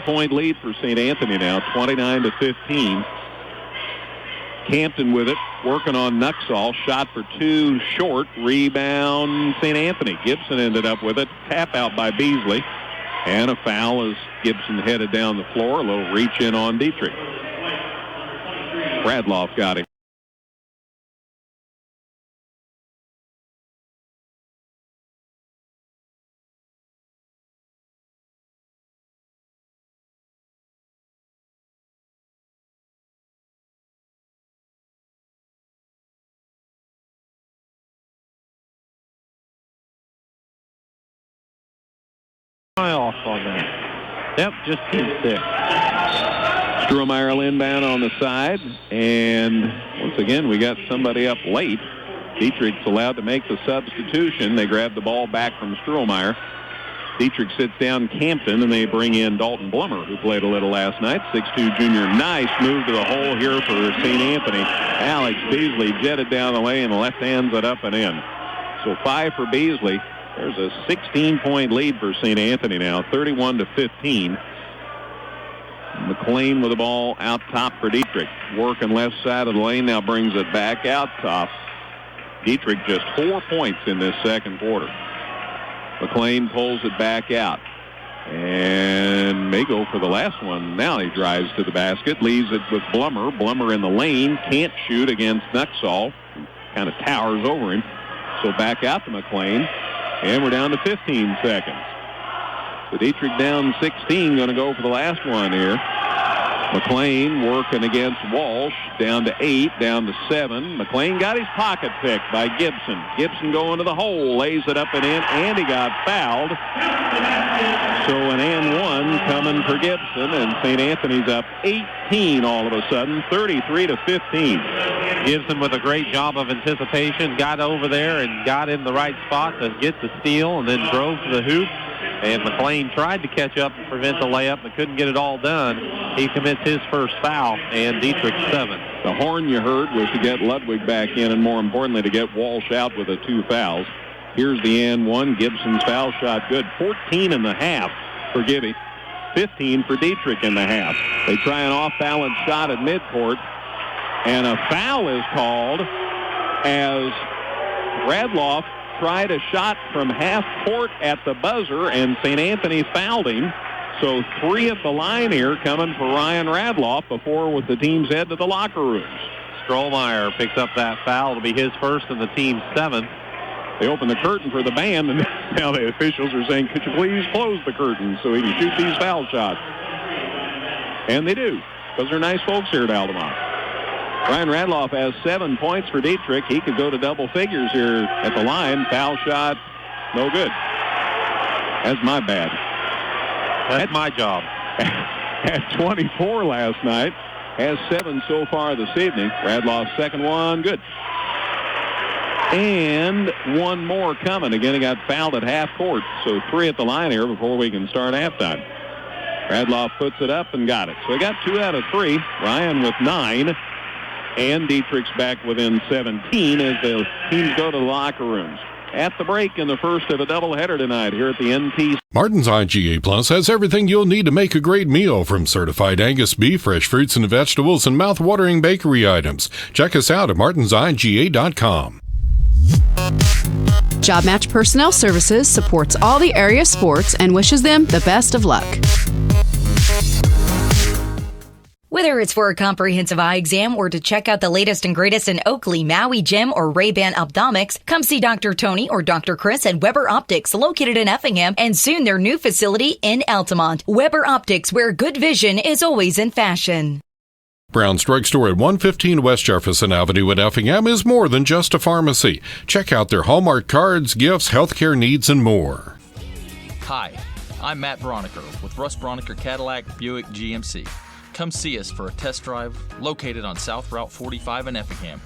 Point lead for St. Anthony now, 29-15. Campton with it, working on Nuxall. Shot for two, short. Rebound, St. Anthony. Gibson ended up with it. Tap out by Beasley. And a foul as Gibson headed down the floor. A little reach in on Dieterich. Radloff got him. Off on that. Yep, just team 6. Strohmeyer will inbound on the side, and once again we got somebody up late. Dieterich's allowed to make the substitution. They grab the ball back from Strohmeyer. Dieterich sits down Campton, and they bring in Dalton Blummer, who played a little last night. 6'2 junior. Nice move to the hole here for St. Anthony. Alex Beasley jetted down the lane, and left hands it up and in. So 5 for Beasley. There's a 16-point lead for St. Anthony now, 31-15. McLean with the ball out top for Dieterich. Working left side of the lane, now brings it back out top. Dieterich just 4 points in this second quarter. McLean pulls it back out and may go for the last one. Now he drives to the basket, leaves it with Blummer. Blummer in the lane, can't shoot against Nuxall. Kind of towers over him. So back out to McLean. And we're down to 15 seconds. So Dieterich down 16, going to go for the last one here. McLean working against Walsh, down to 8, down to 7. McLean got his pocket picked by Gibson. Gibson going to the hole, lays it up and in, and he got fouled. So an and one coming for Gibson, and St. Anthony's up 18 all of a sudden, 33-15. Gibson with a great job of anticipation, got over there and got in the right spot to get the steal, and then drove to the hoop. And McLean tried to catch up and prevent the layup, but couldn't get it all done. He commits his first foul, and Dieterich 7. The horn you heard was to get Ludwig back in, and more importantly, to get Walsh out with the 2 fouls. Here's the and one. Gibson's foul shot good. 14 and a half for Gibby. 15 for Dieterich in the half. They try an off-balance shot at midcourt, and a foul is called as Radloff tried a shot from half court at the buzzer, and St. Anthony fouled him. So 3 at the line here coming for Ryan Radloff before the teams head to the locker rooms. Strohmeyer picks up that foul. It'll be his first and the team's 7th. They open the curtain for the band, and now the officials are saying, could you please close the curtain so he can shoot these foul shots? And they do, because they're nice folks here at Altamont. Ryan Radloff has 7 points for Dieterich. He could go to double figures here at the line. Foul shot, no good. That's my bad. That's my job. Had 24 last night. Has 7 so far this evening. Radloff's second one, good. And one more coming. Again, he got fouled at half court. So 3 at the line here before we can start halftime. Radloff puts it up and got it. So he got 2 out of 3. Ryan with 9. And Dieterich's back within 17 as the teams go to the locker rooms. at the break in the first of a doubleheader tonight here at the NTC. Martin's IGA Plus has everything you'll need to make a great meal, from certified Angus beef, fresh fruits and vegetables, and mouth-watering bakery items. Check us out at martinsiga.com. Job Match Personnel Services supports all the area sports and wishes them the best of luck. Whether it's for a comprehensive eye exam or to check out the latest and greatest in Oakley, Maui Gym, or Ray-Ban Ophthalmics, come see Dr. Tony or Dr. Chris at Weber Optics, located in Effingham, and soon their new facility in Altamont. Weber Optics, where good vision is always in fashion. Brown's Drugstore at 115 West Jefferson Avenue in Effingham is more than just a pharmacy. Check out their Hallmark cards, gifts, healthcare needs, and more. Hi, I'm Matt Broniker with Russ Broniker Cadillac Buick GMC. Come see us for a test drive located on South Route 45 in Effingham.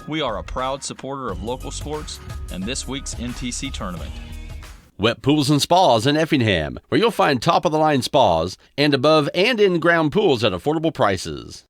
We are a proud supporter of local sports and this week's NTC tournament. Wet Pools and Spas in Effingham, where you'll find top-of-the-line spas and above and in-ground pools at affordable prices.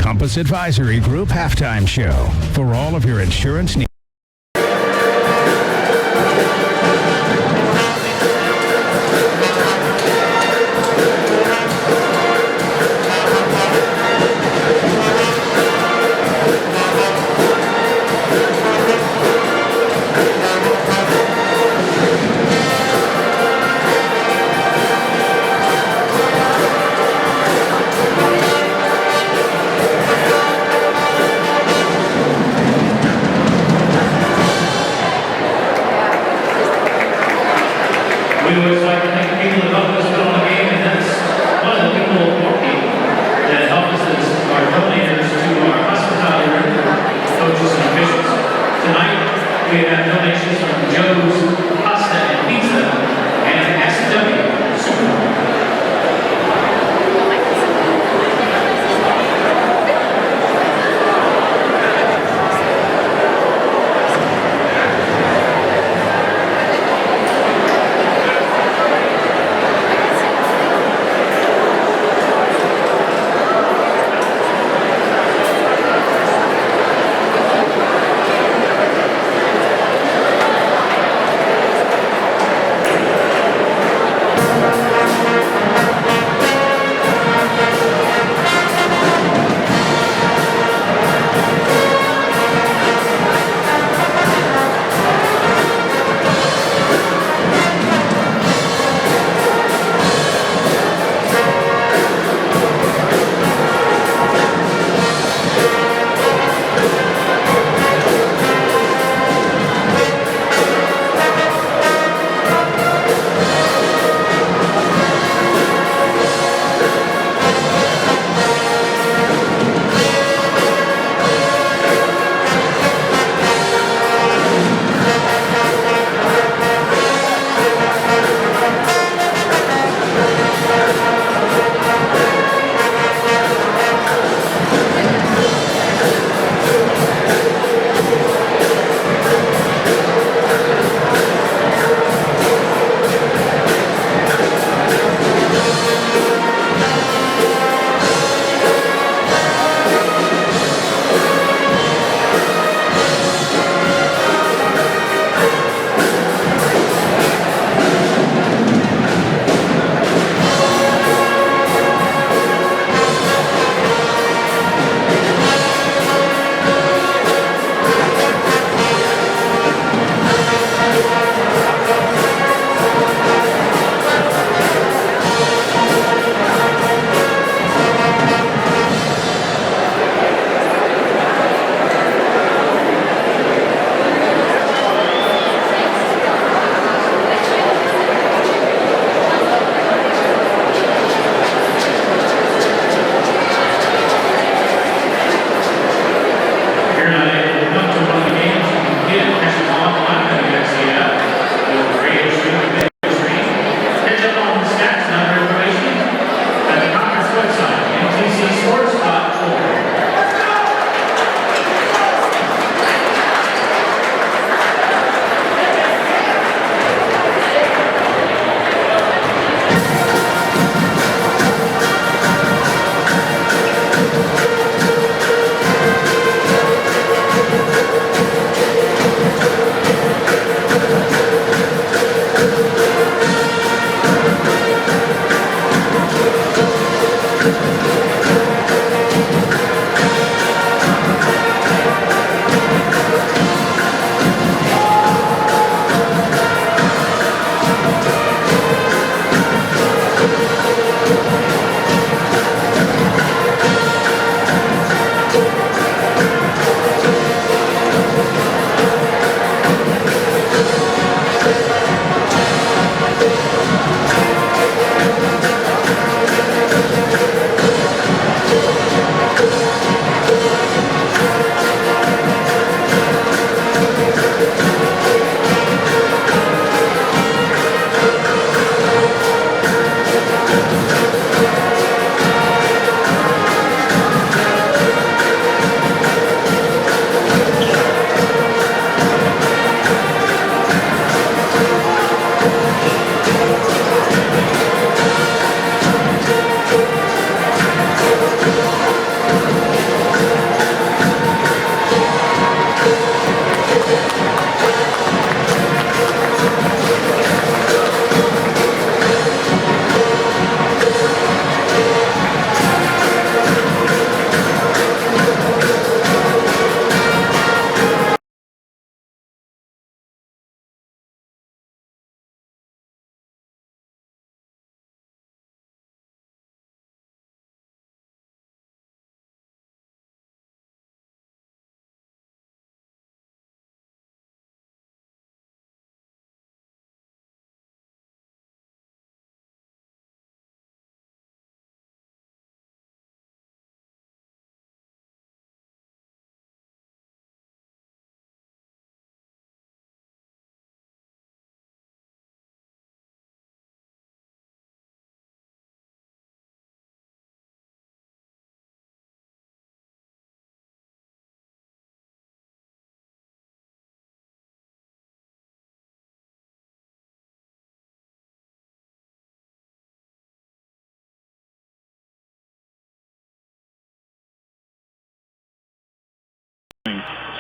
Compass Advisory Group halftime show for all of your insurance needs.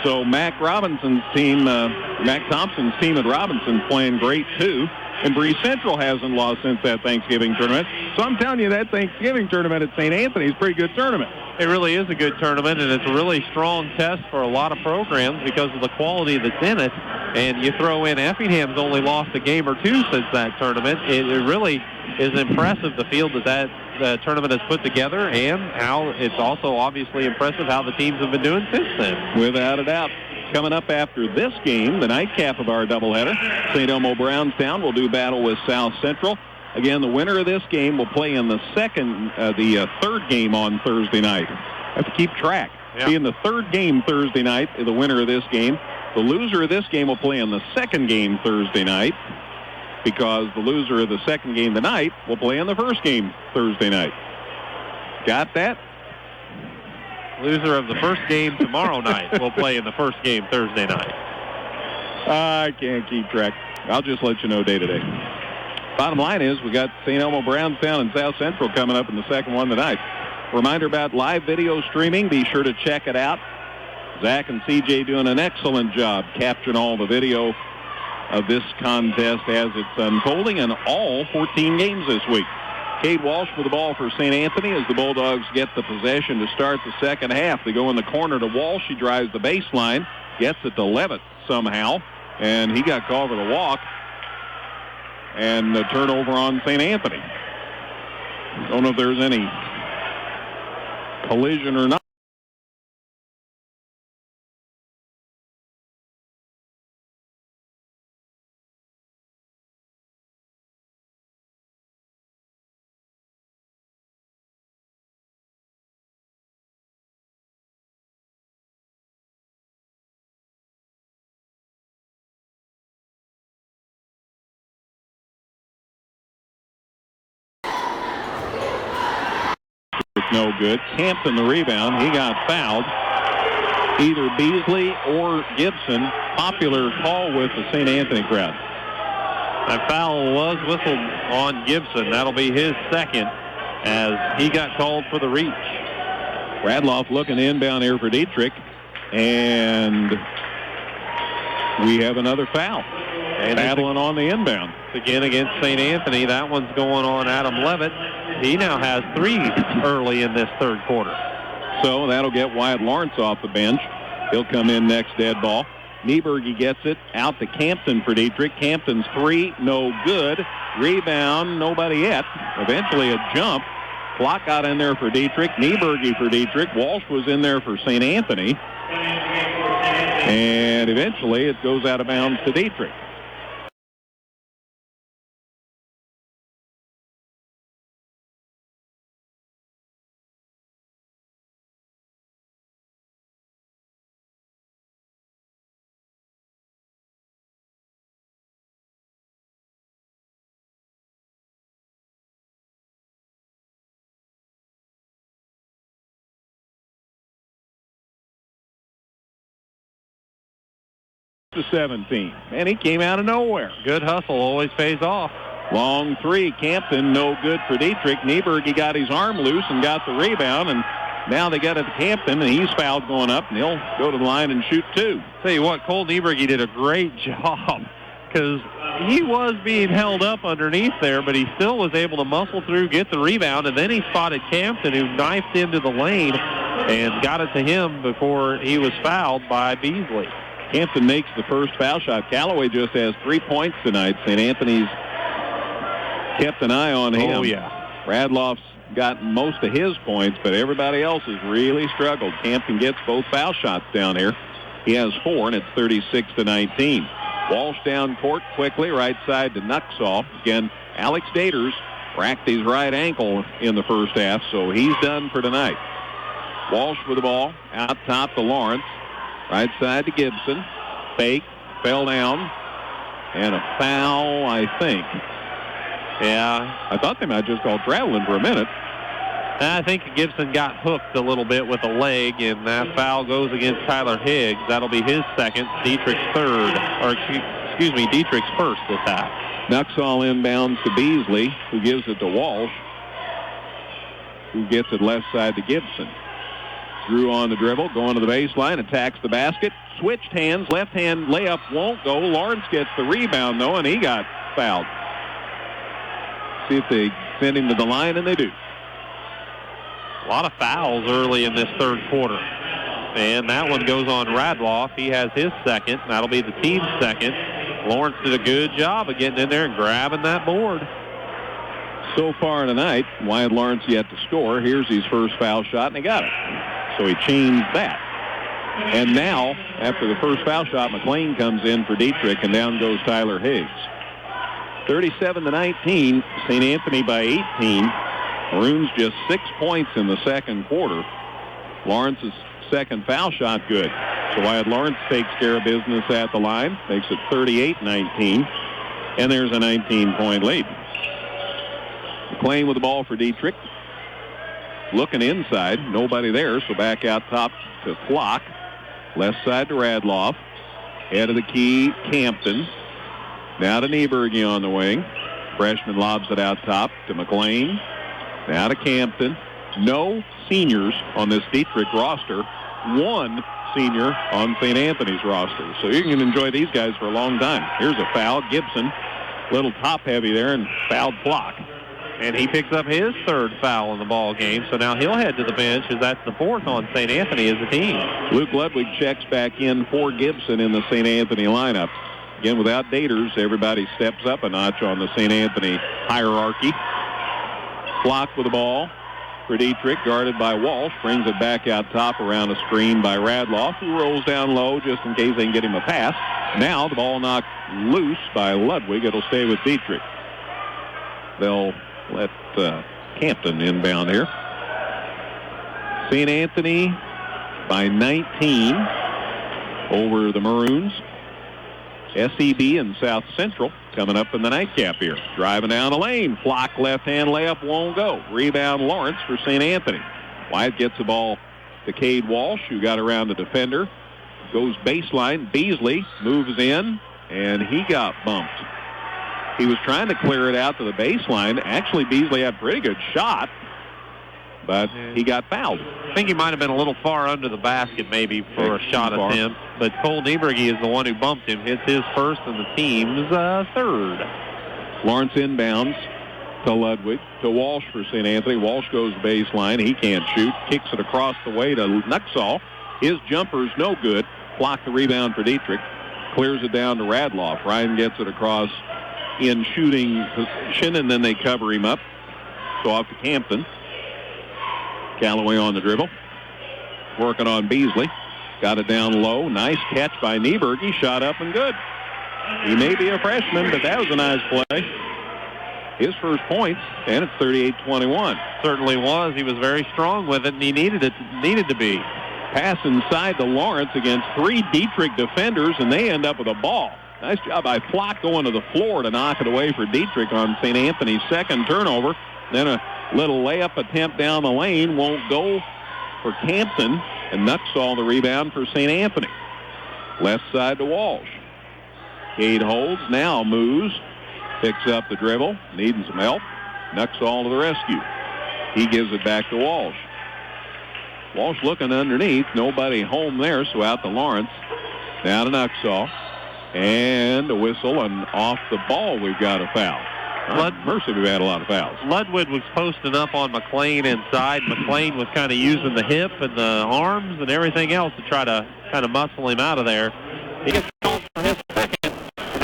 So Mac Robinson's team, Mac Thompson's team at Robinson playing great too. And Bree Central hasn't lost since that Thanksgiving tournament. So I'm telling you, that Thanksgiving tournament at St. Anthony's is a pretty good tournament. It really is a good tournament, and it's a really strong test for a lot of programs because of the quality that's in it. And you throw in Effingham's only lost a game or two since that tournament. It really is impressive, the field that the tournament has put together, and how it's also obviously impressive how the teams have been doing since then. Without a doubt. Coming up after this game, the nightcap of our doubleheader, St. Elmo Brownstown will do battle with South Central. Again, the winner of this game will play in the third game on Thursday night. I have to keep track. Yeah. Be in the third game Thursday night, the winner of this game. The loser of this game will play in the second game Thursday night, because the loser of the second game tonight will play in the first game Thursday night. Got that? Loser of the first game tomorrow night will play in the first game Thursday night. I can't keep track. I'll just let you know day to day. Bottom line is we got St. Elmo Brownstown and South Central coming up in the second one tonight. Reminder about live video streaming. Be sure to check it out. Zach and CJ doing an excellent job capturing all the video of this contest as it's unfolding in all 14 games this week. Cade Walsh with the ball for St. Anthony as the Bulldogs get the possession to start the second half. They go in the corner to Walsh. He drives the baseline, gets it to Levitt somehow, and he got called for the walk and the turnover on St. Anthony. Don't know if there's any collision or not. No good. Campton the rebound. He got fouled. Either Beasley or Gibson. Popular call with the St. Anthony crowd. A foul was whistled on Gibson. That'll be his second as he got called for the reach. Radloff looking inbound here for Dieterich. And we have another foul. And battling on the inbound. Again against St. Anthony. That one's going on Adam Levitt. He now has 3 early in this third quarter. So that'll get Wyatt Lawrence off the bench. He'll come in next dead ball. Nieberge gets it out to Campton for Dieterich. Campton's 3, no good. Rebound, nobody yet. Eventually a jump. Clock got in there for Dieterich. Nieberge for Dieterich. Walsh was in there for St. Anthony. And eventually it goes out of bounds to Dieterich. To 17. And he came out of nowhere. Good hustle always pays off. Long 3. Campton, no good for Dieterich. Nieberge got his arm loose and got the rebound, and now they got it to Campton, and he's fouled going up, and he'll go to the line and shoot 2. Tell you what, Cole Nieberge did a great job because he was being held up underneath there, but he still was able to muscle through, get the rebound, and then he spotted Campton, who knifed into the lane and got it to him before he was fouled by Beasley. Campton makes the first foul shot. Callaway just has 3 points tonight. St. Anthony's kept an eye on him. Oh, yeah. Radloff's gotten most of his points, but everybody else has really struggled. Campton gets both foul shots down here. He has 4, and it's 36-19. Walsh down court quickly, right side to Nuxall. Again, Alex Daters racked his right ankle in the first half, so he's done for tonight. Walsh with the ball, out top to Lawrence. Right side to Gibson. Fake. Fell down. And a foul, I think. Yeah. I thought they might just call traveling for a minute. I think Gibson got hooked a little bit with a leg, and that foul goes against Tyler Higgs. That'll be his second, Dietrich's third. Or, excuse me, Dietrich's first this half. Nuxall inbounds to Beasley, who gives it to Walsh, who gets it left side to Gibson. Drew on the dribble, going to the baseline, attacks the basket, switched hands, left hand layup won't go. Lawrence gets the rebound, though, and he got fouled. See if they send him to the line, and they do. A lot of fouls early in this third quarter. And that one goes on Radloff. He has his second. That'll be the team's second. Lawrence did a good job of getting in there and grabbing that board. So far tonight, Wyatt Lawrence yet to score. Here's his first foul shot, and he got it. So he changed that. And now, after the first foul shot, McLean comes in for Dieterich, and down goes Tyler Higgs. 37-19, St. Anthony by 18. Maroons just 6 points in the second quarter. Lawrence's second foul shot good. So Wyatt Lawrence takes care of business at the line, makes it 38-19, and there's a 19-point lead. McLean with the ball for Dieterich. Looking inside, nobody there, so back out top to Flock. Left side to Radloff. Head of the key, Campton. Now to Nieberge on the wing. Freshman lobs it out top to McLean. Now to Campton. No seniors on this Dieterich roster. One senior on St. Anthony's roster. So you can enjoy these guys for a long time. Here's a foul. Gibson, little top heavy there, and fouled Flock. And he picks up his third foul in the ball game. So now he'll head to the bench as that's the fourth on St. Anthony as a team. Luke Ludwig checks back in for Gibson in the St. Anthony lineup. Again, without Daters, everybody steps up a notch on the St. Anthony hierarchy. Flock with the ball for Dieterich, guarded by Walsh. Brings it back out top around a screen by Radloff, who rolls down low just in case they can get him a pass. Now the ball knocked loose by Ludwig. It'll stay with Dieterich. They'll let Campton inbound here. St. Anthony by 19 over the Maroons. SEB and South Central coming up in the nightcap here. Driving down the lane. Flock left-hand layup won't go. Rebound Lawrence for St. Anthony. Wyatt gets the ball to Cade Walsh, who got around the defender. Goes baseline. Beasley moves in, and he got bumped. He was trying to clear it out to the baseline. Actually, Beasley had a pretty good shot, but he got fouled. I think he might have been a little far under the basket maybe for a shot attempt, but Cole Nieberge is the one who bumped him. Hits his first and the team's third. Lawrence inbounds to Ludwig, to Walsh for St. Anthony. Walsh goes baseline. He can't shoot. Kicks it across the way to Nuxall. His jumper's no good. Blocked the rebound for Dieterich. Clears it down to Radloff. Ryan gets it across in shooting position, and then they cover him up. So off to Campton. Callaway on the dribble. Working on Beasley. Got it down low. Nice catch by Nieberge. Shot up and good. He may be a freshman, but that was a nice play. His first points, and it's 38-21. Certainly was. He was very strong with it, and he needed to be. Pass inside to Lawrence against three Dieterich defenders, and they end up with a ball. Nice job by Flock going to the floor to knock it away for Dieterich on St. Anthony's second turnover. Then a little layup attempt down the lane won't go for Campton, and Nuxall the rebound for St. Anthony. Left side to Walsh. Cade holds, now moves, picks up the dribble, needing some help. Nuxall to the rescue. He gives it back to Walsh. Walsh looking underneath, nobody home there, so out to Lawrence. Now to Nuxall. And a whistle, and off the ball we've got a foul. Mercy, we've had a lot of fouls. Ludwig was posting up on McLean inside. McLean was kind of using the hip and the arms and everything else to try to kind of muscle him out of there. He gets called for his second.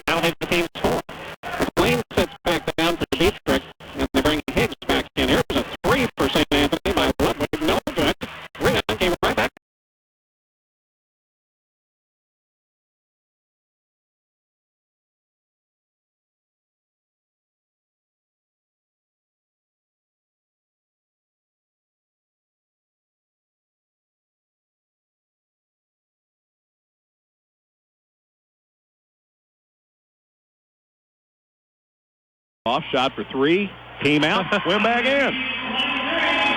Now hit the team score. McLean sits back down for Dieterich, and they bring Higgs back in. Here's a three for St. Anthony by Ludwig. No good. Rebound came right back. Off shot for three, came out, went back in.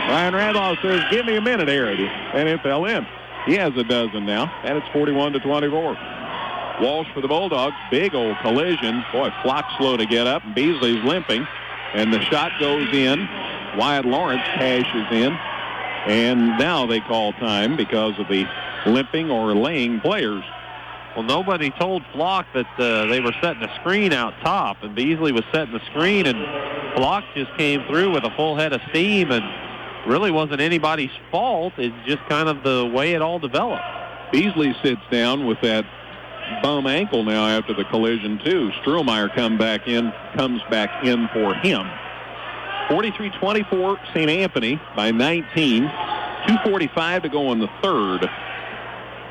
Ryan Radloff says, give me a minute here, and it fell in. He has a dozen now, and it's 41-24. Walsh for the Bulldogs, big old collision. Boy, Flock slow to get up, and Beasley's limping, and the shot goes in. Wyatt Lawrence cashes in. And now they call time because of the limping or laying players. Well, nobody told Flock that they were setting a screen out top, and Beasley was setting the screen, and Flock just came through with a full head of steam, and really wasn't anybody's fault. It's just kind of the way it all developed. Beasley sits down with that bum ankle now after the collision, too. Struhlmeyer comes back in for him. 43-24, St. Anthony by 19. 2:45 to go in the third.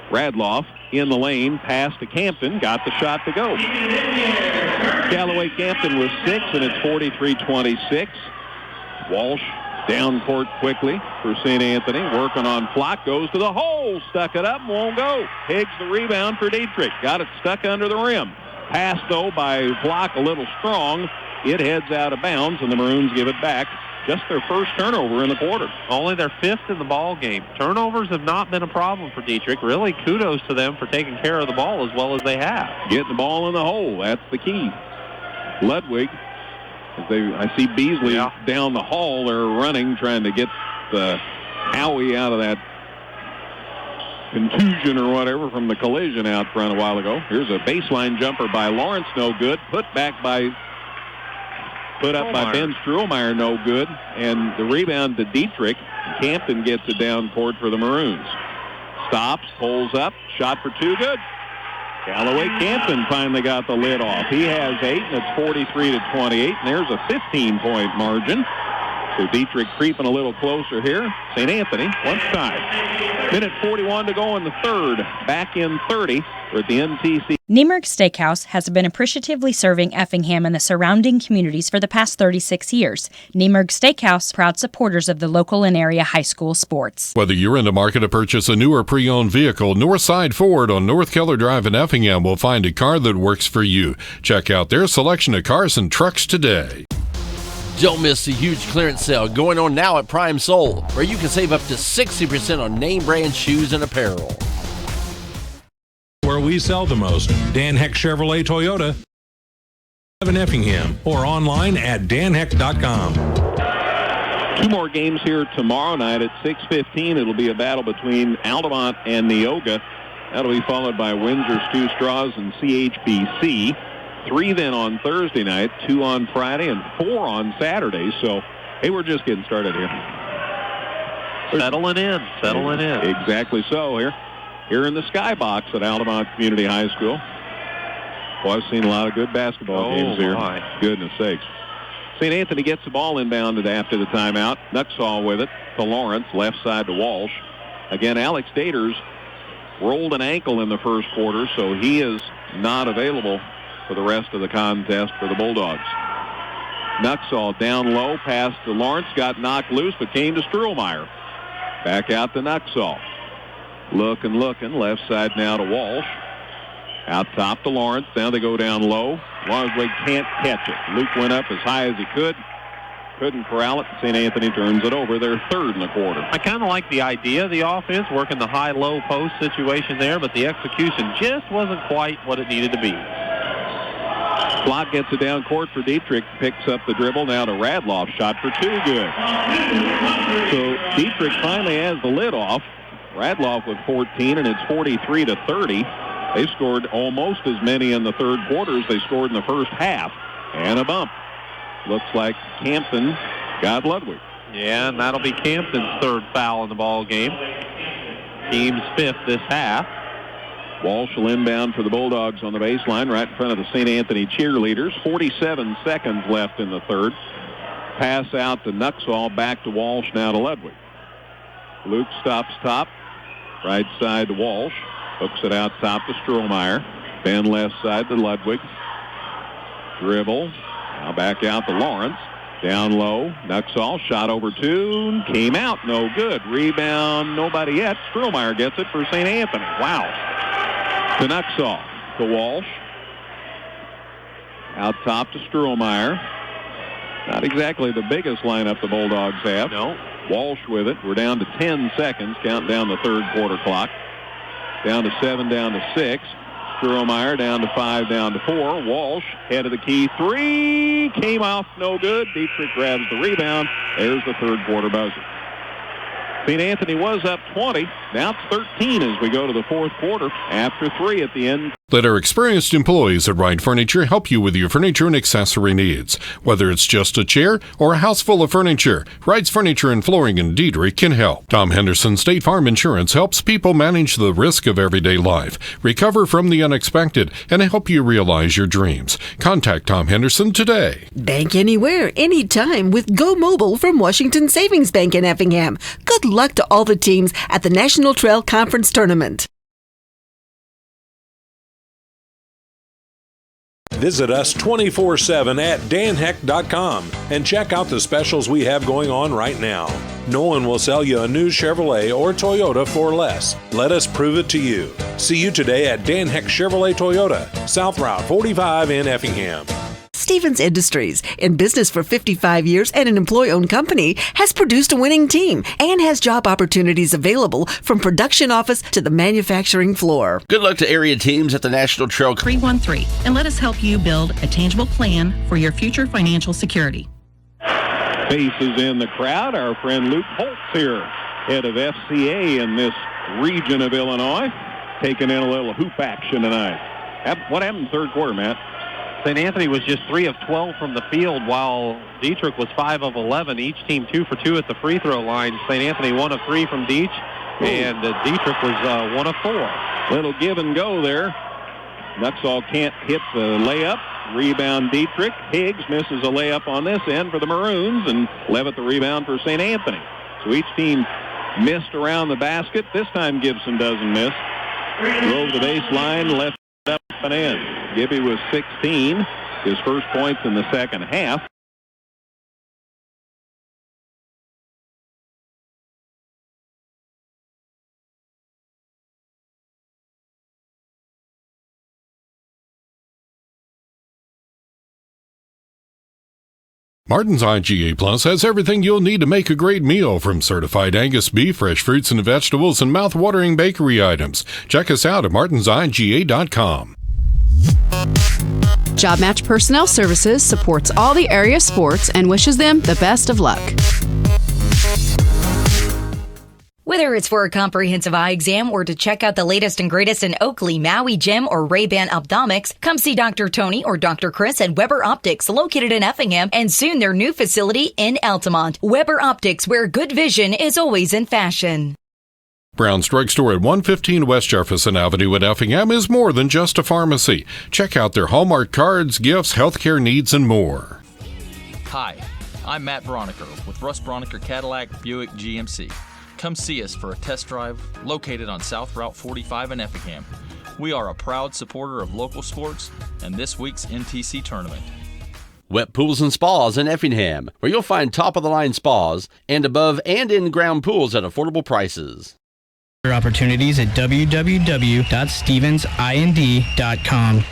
Radloff in the lane, pass to Campton, got the shot to go. Callaway Campton was 6, and it's 43-26. Walsh down court quickly for St. Anthony, working on Flock, goes to the hole, stuck it up, won't go. Higgs the rebound for Dieterich, got it stuck under the rim. Pass, though, by Flock a little strong. It heads out of bounds, and the Maroons give it back. Just their first turnover in the quarter. Only their 5th in the ball game. Turnovers have not been a problem for Dieterich. Really, kudos to them for taking care of the ball as well as they have. Getting the ball in the hole, that's the key. Ludwig, I see Beasley down the hall. They're running, trying to get the Howie out of that contusion or whatever from the collision out front a while ago. Here's a baseline jumper by Lawrence, no good. Put up by Ben Struhlmeyer, no good. And the rebound to Dieterich. Campton gets it down court for the Maroons. Stops, pulls up, shot for 2, good. Callaway Campton finally got the lid off. He has 8, and it's 43-28, and there's a 15-point margin. So Dieterich creeping a little closer here. St. Anthony, lunchtime. Minute 41 to go in the third. Back in 30. We're at the NTC. Niemerg Steakhouse has been appreciatively serving Effingham and the surrounding communities for the past 36 years. Niemerg Steakhouse, proud supporters of the local and area high school sports. Whether you're in the market to purchase a new or pre-owned vehicle, Northside Ford on North Keller Drive in Effingham will find a car that works for you. Check out their selection of cars and trucks today. Don't miss the huge clearance sale going on now at Prime Soul, where you can save up to 60% on name brand shoes and apparel. Where we sell the most, Dan Heck Chevrolet Toyota in Effingham, or online at danheck.com. 2 more games here tomorrow night at 6:15. It'll be a battle between Altamont and Neoga. That'll be followed by Windsor's 2 Straws and CHBC. 3 then on Thursday night, 2 on Friday, and 4 on Saturday. So, hey, we're just getting started here. Settling in. Exactly so here in the skybox at Altamont Community High School. Well, I've seen a lot of good basketball games here. My. Goodness sakes. St. Anthony gets the ball inbounded after the timeout. Nuxall with it to Lawrence, left side to Walsh. Again, Alex Daters rolled an ankle in the first quarter, so he is not available for the rest of the contest for the Bulldogs. Nuxall down low, pass to Lawrence, got knocked loose, but came to Struhlmeyer. Back out to Nuxall. Looking, left side now to Walsh. Out top to Lawrence, now they go down low. Ludwig can't catch it. Luke went up as high as he could. Couldn't corral it. St. Anthony turns it over. They're 3rd in the quarter. I kind of like the idea of the offense, working the high-low post situation there, but the execution just wasn't quite what it needed to be. Flock gets it down court for Dieterich, picks up the dribble now to Radloff, shot for 2, good. So Dieterich finally has the lid off. Radloff with 14, and it's 43-30. They scored almost as many in the third quarter as they scored in the first half. And a bump. Looks like Campton got Ludwig. Yeah, and that'll be Campton's 3rd foul in the ball game. Team's 5th this half. Walsh will inbound for the Bulldogs on the baseline right in front of the St. Anthony cheerleaders. 47 seconds left in the third. Pass out to Nuxall, back to Walsh, now to Ludwig. Luke stops top. Right side to Walsh. Hooks it out top to Struhlmeyer. Then left side to Ludwig. Dribble. Now back out to Lawrence. Down low. Nuxall shot over 2. Came out. No good. Rebound. Nobody yet. Struhlmeyer gets it for St. Anthony. Wow. To Nuxall. To Walsh. Out top to Struhlmeyer. Not exactly the biggest lineup the Bulldogs have. No. Walsh with it. We're down to 10 seconds. Count down the third quarter clock. Down to 7, down to 6. Struhlmeyer down to 5, down to 4. Walsh, head of the key, 3. Came off, no good. Dieterich grabs the rebound. There's the third quarter buzzer. St. Anthony was up 20. Now it's 13 as we go to the fourth quarter after 3 at the end. Let our experienced employees at Wright Furniture help you with your furniture and accessory needs. Whether it's just a chair or a house full of furniture, Wright's Furniture and Flooring in Dieterich can help. Tom Henderson State Farm Insurance helps people manage the risk of everyday life, recover from the unexpected, and help you realize your dreams. Contact Tom Henderson today. Bank anywhere, anytime with Go Mobile from Washington Savings Bank in Effingham. Good luck to all the teams at the National Trail Conference Tournament. Visit us 24/7 at danheck.com and check out the specials we have going on right now. No one will sell you a new Chevrolet or Toyota for less. Let us prove it to you. See you today at Dan Heck Chevrolet Toyota, South Route 45 in Effingham. Stevens Industries, in business for 55 years and an employee-owned company, has produced a winning team and has job opportunities available from production office to the manufacturing floor. Good luck to area teams at the National Trail. 313, and let us help you build a tangible plan for your future financial security. Faces in the crowd. Our friend Luke Holtz here, head of FCA in this region of Illinois, taking in a little hoop action tonight. What happened in the third quarter, Matt? St. Anthony was just 3 of 12 from the field, while Dieterich was 5 of 11. Each team 2 for 2 at the free throw line. St. Anthony 1 of 3 from Deitch, and Dieterich was 1 of 4. Little give and go there. Nuxall can't hit the layup. Rebound Dieterich. Higgs misses a layup on this end for the Maroons, and Levitt the rebound for St. Anthony. So each team missed around the basket. This time Gibson doesn't miss. Drove the baseline, left up and in. Gibby was 16, his first points in the second half. Martin's IGA Plus has everything you'll need to make a great meal, from certified Angus beef, fresh fruits and vegetables, and mouth-watering bakery items. Check us out at martinsiga.com. Job Match Personnel Services supports all the area sports and wishes them the best of luck. Whether it's for a comprehensive eye exam or to check out the latest and greatest in Oakley, Maui Gym, or Ray-Ban Optomics, come see Dr. Tony or Dr. Chris at Weber Optics, located in Effingham, and soon their new facility in Altamont. Weber Optics, where good vision is always in fashion. Brown's Drug Store at 115 West Jefferson Avenue in Effingham is more than just a pharmacy. Check out their Hallmark cards, gifts, healthcare needs, and more. Hi, I'm Matt Broniker with Russ Broniker Cadillac Buick GMC. Come see us for a test drive located on South Route 45 in Effingham. We are a proud supporter of local sports and this week's NTC tournament. Wet Pools and Spas in Effingham, where you'll find top-of-the-line spas and above and in-ground pools at affordable prices. Opportunities at www.stevensind.com.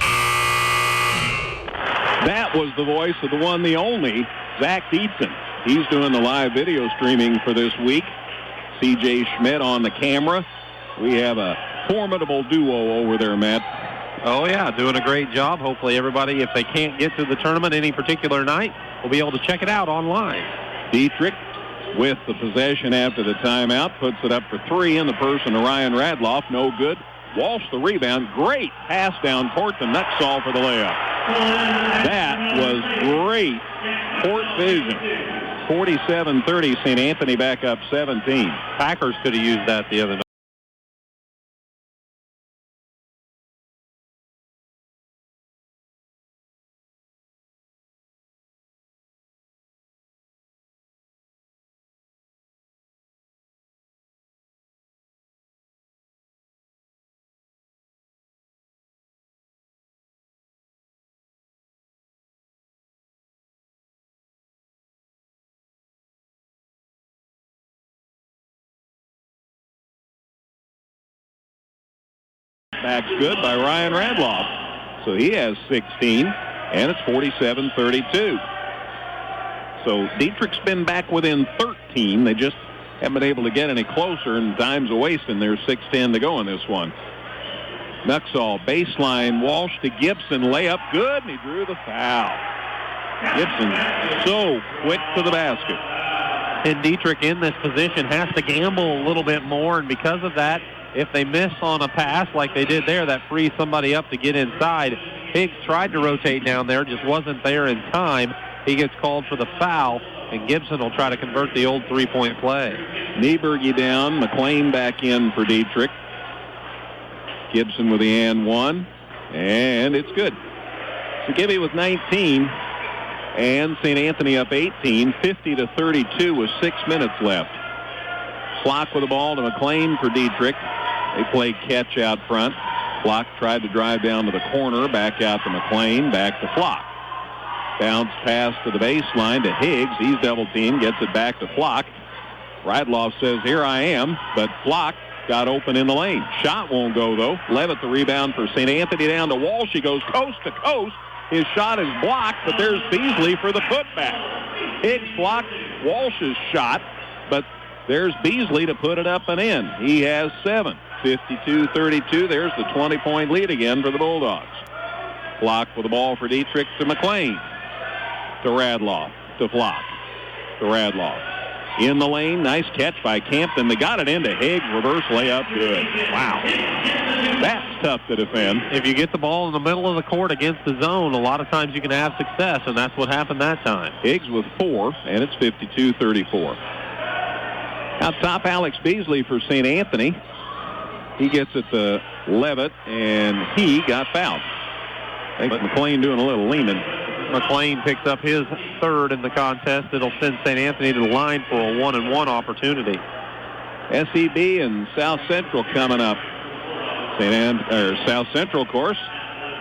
That was the voice of the one, the only, Zach Dietzen. He's doing the live video streaming for this week. C.J. Schmidt on the camera. We have a formidable duo over there, Matt. Oh, yeah, doing a great job. Hopefully everybody, if they can't get to the tournament any particular night, will be able to check it out online. Dieterich with the possession after the timeout, puts it up for 3 in the person of Ryan Radloff. No good. Walsh the rebound. Great pass down court to Nuxall for the layup. That was great court vision. 47-30, St. Anthony back up 17. Packers could have used that the other night. Back's good by Ryan Radloff. So he has 16, and it's 47-32. So Dietrich's been back within 13. They just haven't been able to get any closer, and time's a waste, and there's 6:10 to go in this one. Nuxall, baseline, Walsh to Gibson, layup good, and he drew the foul. Gibson so quick to the basket. And Dieterich in this position has to gamble a little bit more, and because of that, if they miss on a pass like they did there, that frees somebody up to get inside. Higgs tried to rotate down there, just wasn't there in time. He gets called for the foul, and Gibson will try to convert the old three-point play. Nieberge down, McLean back in for Dieterich. Gibson with the and one, and it's good. So Gibby with 19, and St. Anthony up 18, 50-32 with 6 minutes left. Flock with the ball to McLean for Dieterich. They play catch out front. Flock tried to drive down to the corner, back out to McLean, back to Flock. Bounce pass to the baseline to Higgs. He's double teamed, gets it back to Flock. Rydloff says, here I am, but Flock got open in the lane. Shot won't go, though. Levitt the rebound for St. Anthony down to Walsh. He goes coast to coast. His shot is blocked, but there's Beasley for the putback. Higgs blocked Walsh's shot, but there's Beasley to put it up and in. He has 7. 52-32. There's the 20-point lead again for the Bulldogs. Flock with the ball for Dieterich to McLean. To Radloff. To Flock. To Radloff. In the lane. Nice catch by Campton. They got it into Higgs. Reverse layup. Good. Wow. That's tough to defend. If you get the ball in the middle of the court against the zone, a lot of times you can have success, and that's what happened that time. Higgs with 4, and it's 52-34. Out top, Alex Beasley for St. Anthony. He gets it to Levitt, and he got fouled. I think McLean doing a little leaning. McLean picks up his third in the contest. It'll send St. Anthony to the line for a 1-and-1 opportunity. SEB and South Central coming up. South Central, of course.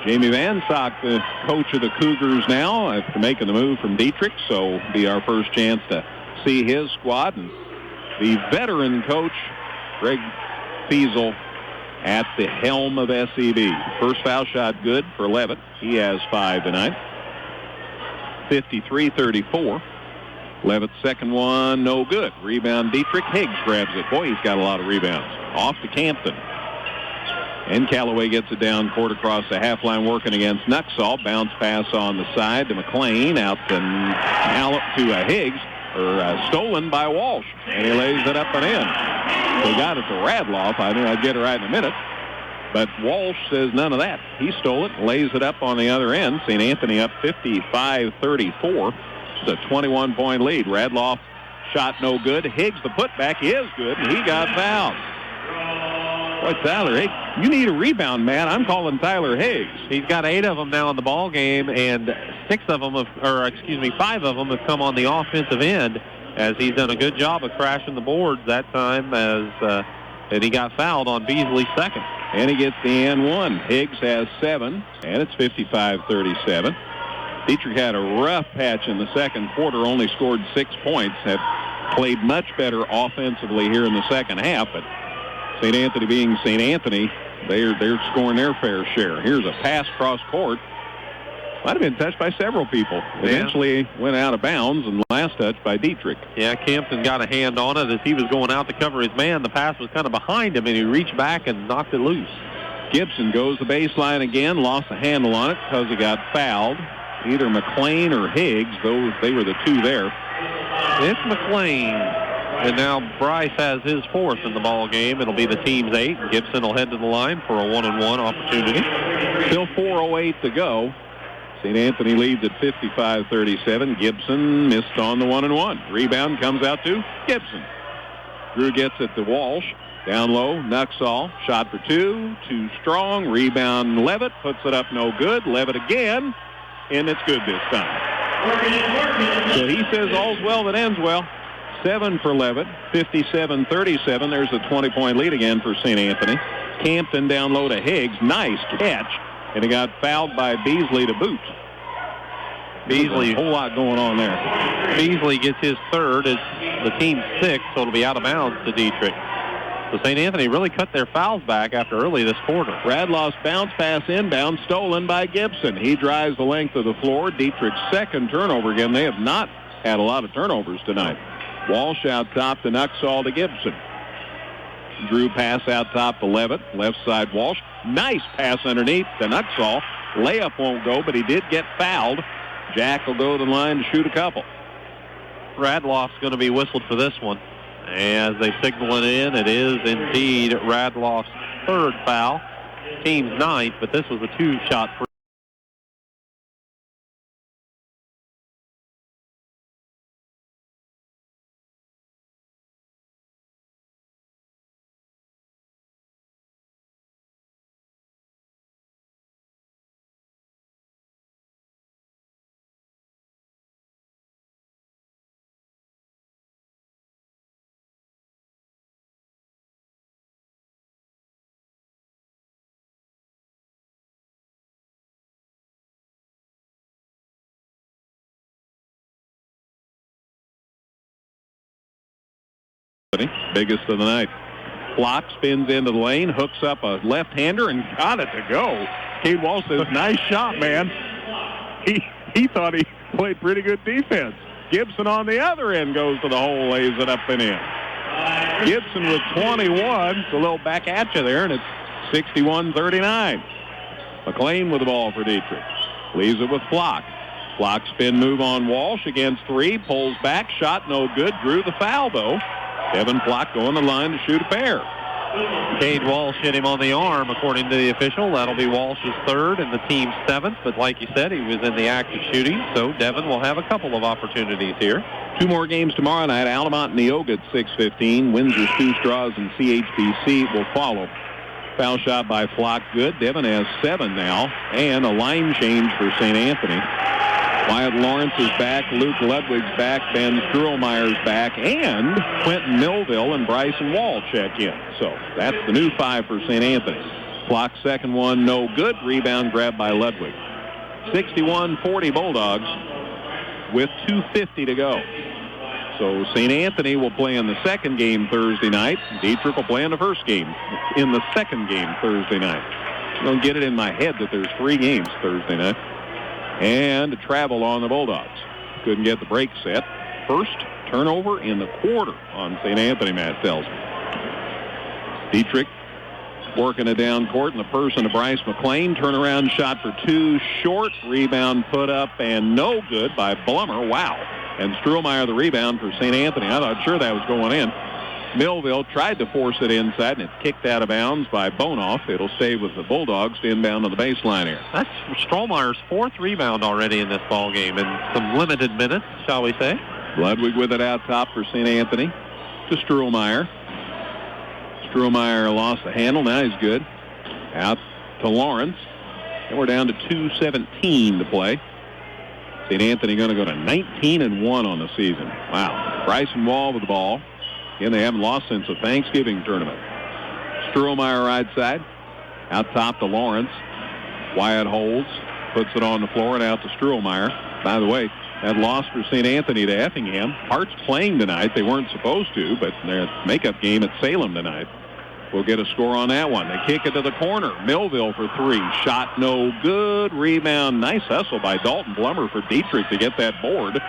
Jamie Van Sock, the coach of the Cougars now, after making the move from Dieterich, so it'll be our first chance to see his squad. And the veteran coach, Greg Fiesel, at the helm of SEB. First foul shot good for Levitt. He has 5 tonight. 53-34. Levitt's second one, no good. Rebound, Dieterich. Higgs grabs it. Boy, he's got a lot of rebounds. Off to Campton. And Callaway gets it down court across the half line, working against Nuxall. Bounce pass on the side to McLean. Out to Higgs. Stolen by Walsh. And he lays it up and in. He got it to Radloff. I knew I'd get it right in a minute. But Walsh says none of that. He stole it, lays it up on the other end. St. Anthony up 55-34. It's a 21-point lead. Radloff shot no good. Higgs, the putback, is good, and he got fouled. Boy, Tyler Higgs, you need a rebound, man. I'm calling Tyler Higgs. He's got 8 of them now in the ball game, and 5 of them have come on the offensive end, as he's done a good job of crashing the boards that time, and he got fouled on Beasley's second. And he gets the and one. Higgs has 7, and it's 55-37. Dieterich had a rough patch in the second quarter, only scored 6 points, have played much better offensively here in the second half, but St. Anthony being St. Anthony, they're scoring their fair share. Here's a pass cross court. Might have been touched by several people. Eventually went out of bounds, and last touch by Dieterich. Yeah, Campton got a hand on it as he was going out to cover his man. The pass was kind of behind him, and he reached back and knocked it loose. Gibson goes the baseline again, lost a handle on it because he got fouled. Either McLean or Higgs, they were the two there. It's McLean. And now Bryce has his 4th in the ball game. It'll be the team's 8. Gibson will head to the line for a 1-and-1 opportunity. Still 4:08 to go. St. Anthony leads at 55-37. Gibson missed on the 1-and-1. Rebound comes out to Gibson. Drew gets it to Walsh. Down low, Nuxall. Shot for 2. Too strong. Rebound, Levitt. Puts it up, no good. Levitt again. And it's good this time. So he says all's well that ends well. 7 for Levitt. 57-37. There's a 20-point lead again for St. Anthony. Campton down low to Higgs. Nice catch. And he got fouled by Beasley to boot. Beasley, a whole lot going on there. Beasley gets his 3rd. It's the team's 6th, so it'll be out of bounds to Dieterich. So St. Anthony really cut their fouls back after early this quarter. Radloff's bounce pass inbound, stolen by Gibson. He drives the length of the floor. Dietrich's second turnover again. They have not had a lot of turnovers tonight. Walsh out top to Nuxall to Gibson. Drew pass out top to Levitt. Left side Walsh. Nice pass underneath to Nuxall. Layup won't go, but he did get fouled. Jack will go to the line to shoot a couple. Radloff's going to be whistled for this one. As they signal it in, it is indeed Radloff's third foul. Team's ninth, but this was a two-shot free. Biggest of the night. Flock spins into the lane, hooks up a left-hander, and got it to go. Cade Walsh says, nice shot, man. He thought he played pretty good defense. Gibson on the other end goes to the hole, lays it up and in. Gibson with 21. It's a little back at you there, and it's 61-39. McLean with the ball for Dieterich. Leaves it with Flock. Flock spin move on Walsh against three. Pulls back. Shot no good. Drew the foul, though. Kevin Flock going the line to shoot a pair. Cade Walsh hit him on the arm, according to the official. That'll be Walsh's third and the team's seventh. But like you said, he was in the act of shooting, so Devin will have a couple of opportunities here. Two more games tomorrow night. Altamont and Neoga at 6:15. Windsor's Two Straws and CHBC will follow. Foul shot by Flock, good. Devin has 7 now, and a line change for St. Anthony. Wyatt Lawrence is back, Luke Ludwig's back, Ben Struhlmeyer's back, and Quentin Millville and Bryson Wall check in. So that's the new 5 for St. Anthony. Flock's second one, no good. Rebound grabbed by Ludwig. 61-40 Bulldogs with 2:50 to go. So St. Anthony will play in the second game Thursday night. Dieterich will play in the first game in the second game Thursday night. I don't get it in my head that there's 3 games Thursday night. And a travel on the Bulldogs. Couldn't get the break set. First turnover in the quarter on St. Anthony, Matt tells me. Dieterich working it down court in the person of Bryce McLean. Turnaround shot for 2, short. Rebound put up and no good by Blummer. Wow. And Struhlmeyer the rebound for St. Anthony. I thought sure that was going in. Millville tried to force it inside, and it kicked out of bounds by Bonoff. It'll stay with the Bulldogs to inbound on the baseline here. That's Struhlmeyer's 4th rebound already in this ball game, in some limited minutes, shall we say. Ludwig with it out top for St. Anthony to Struhlmeyer. Struhlmeyer lost the handle. Now he's good. Out to Lawrence. And we're down to 2:17 to play. St. Anthony going to go to 19-1 on the season. Wow. Bryson Wall with the ball. Again, they haven't lost since the Thanksgiving tournament. Struhlmeyer right side. Out top to Lawrence. Wyatt holds. Puts it on the floor and out to Struhlmeyer. By the way, that loss for St. Anthony to Effingham. Hearts playing tonight. They weren't supposed to, but their makeup game at Salem tonight. We'll get a score on that one. They kick it to the corner. Millville for 3. Shot no good. Rebound. Nice hustle by Dalton Blummer for Dieterich to get that board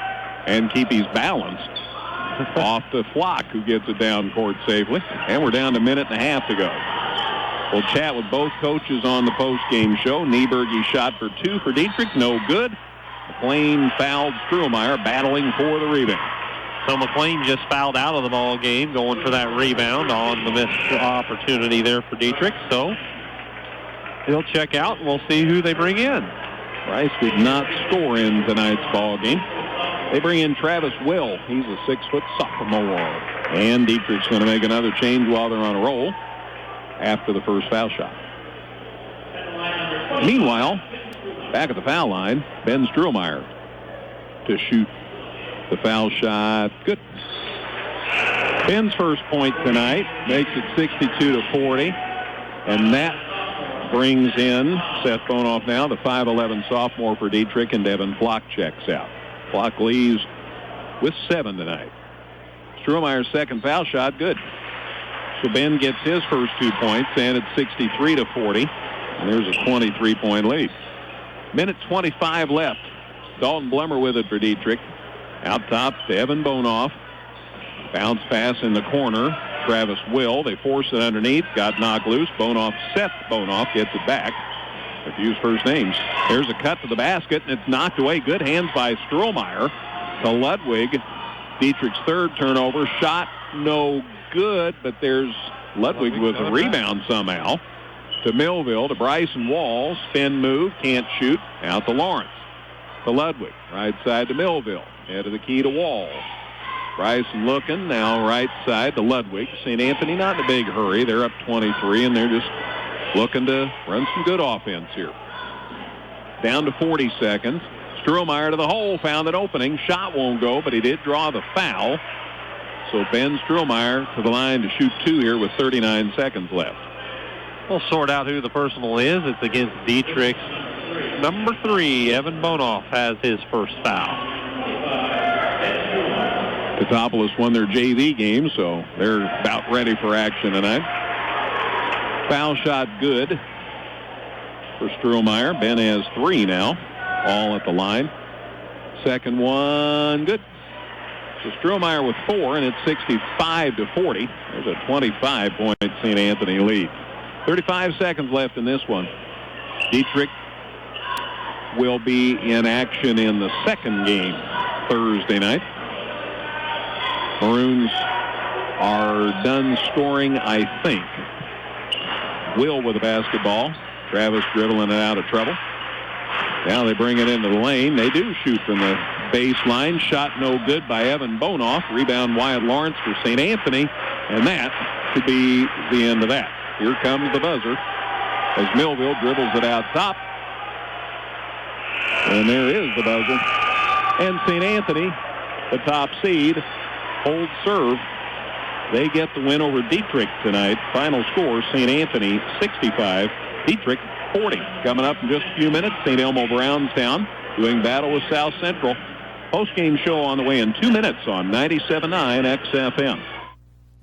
and keep his balance. Off to Flock, who gets it down court safely. And we're down to a minute and a half to go. We'll chat with both coaches on the post-game show. Nieberge shot for 2 for Dieterich. No good. McLean fouled Struhlmeyer, battling for the rebound. So McLean just fouled out of the ball game, going for that rebound on the missed opportunity there for Dieterich. So he'll check out, and we'll see who they bring in. Rice did not score in tonight's ball game. They bring in Travis Will. He's a 6-foot sophomore. And Dietrich's going to make another change while they're on a roll after the first foul shot. Meanwhile, back at the foul line, Ben Struhlmeyer to shoot the foul shot. Good. Ben's first point tonight makes it 62-40. And that brings in Seth Bonoff now, the 5'11 sophomore for Dieterich, and Devin Flock checks out. Flock leaves with 7 tonight. Struhlmeyer's second foul shot, good. So Ben gets his first 2 points, and it's 63-40. And there's a 23-point lead. Minute 25 left. Dalton Blummer with it for Dieterich. Out top to Evan Bonoff. Bounce pass in the corner. Travis Will. They force it underneath. Got knocked loose. Seth Bonoff gets it back. If you use first names. There's a cut to the basket, and it's knocked away. Good hands by Struhlmeyer to Ludwig. Dieterich's third turnover. Shot no good, but there's Ludwig with a rebound somehow. To Millville, to Bryson Wall. Spin move, can't shoot. Out to Lawrence. To Ludwig. Right side to Millville. Head of the key to Wall. Bryson looking, now right side to Ludwig. St. Anthony not in a big hurry. They're up 23, and they're just looking to run some good offense here. Down to 40 seconds. Strumeyer to the hole, found an opening. Shot won't go, but he did draw the foul. So Ben Strumeyer to the line to shoot 2 here with 39 seconds left. We'll sort out who the personal is. It's against Dieterich's number 3. Evan Bonoff has his first foul. Catopolis won their JV game, so they're about ready for action tonight. Foul shot good for Strumeyer. Ben has 3 now, all at the line. Second one, good. So Strumeyer with 4, and it's 65-40. There's a 25-point St. Anthony lead. 35 seconds left in this one. Dieterich will be in action in the second game Thursday night. Maroons are done scoring, I think. Will with the basketball. Travis dribbling it out of trouble. Now they bring it into the lane. They do shoot from the baseline. Shot no good by Evan Bonoff. Rebound Wyatt Lawrence for St. Anthony. And that should be the end of that. Here comes the buzzer as Millville dribbles it out top. And there is the buzzer. And St. Anthony, the top seed, holds serve. They get the win over Dieterich tonight. Final score, St. Anthony 65, Dieterich 40. Coming up in just a few minutes, St. Elmo Brownstown doing battle with South Central. Post-game show on the way in 2 minutes on 97.9 XFM.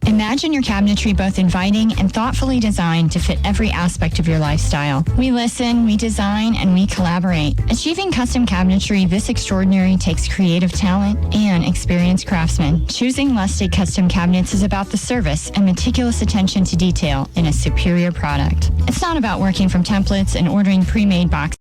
Imagine your cabinetry both inviting and thoughtfully designed to fit every aspect of your lifestyle. We listen, we design, and we collaborate. Achieving custom cabinetry this extraordinary takes creative talent and experienced craftsmen. Choosing Lustig custom cabinets is about the service and meticulous attention to detail in a superior product. It's not about working from templates and ordering pre-made boxes.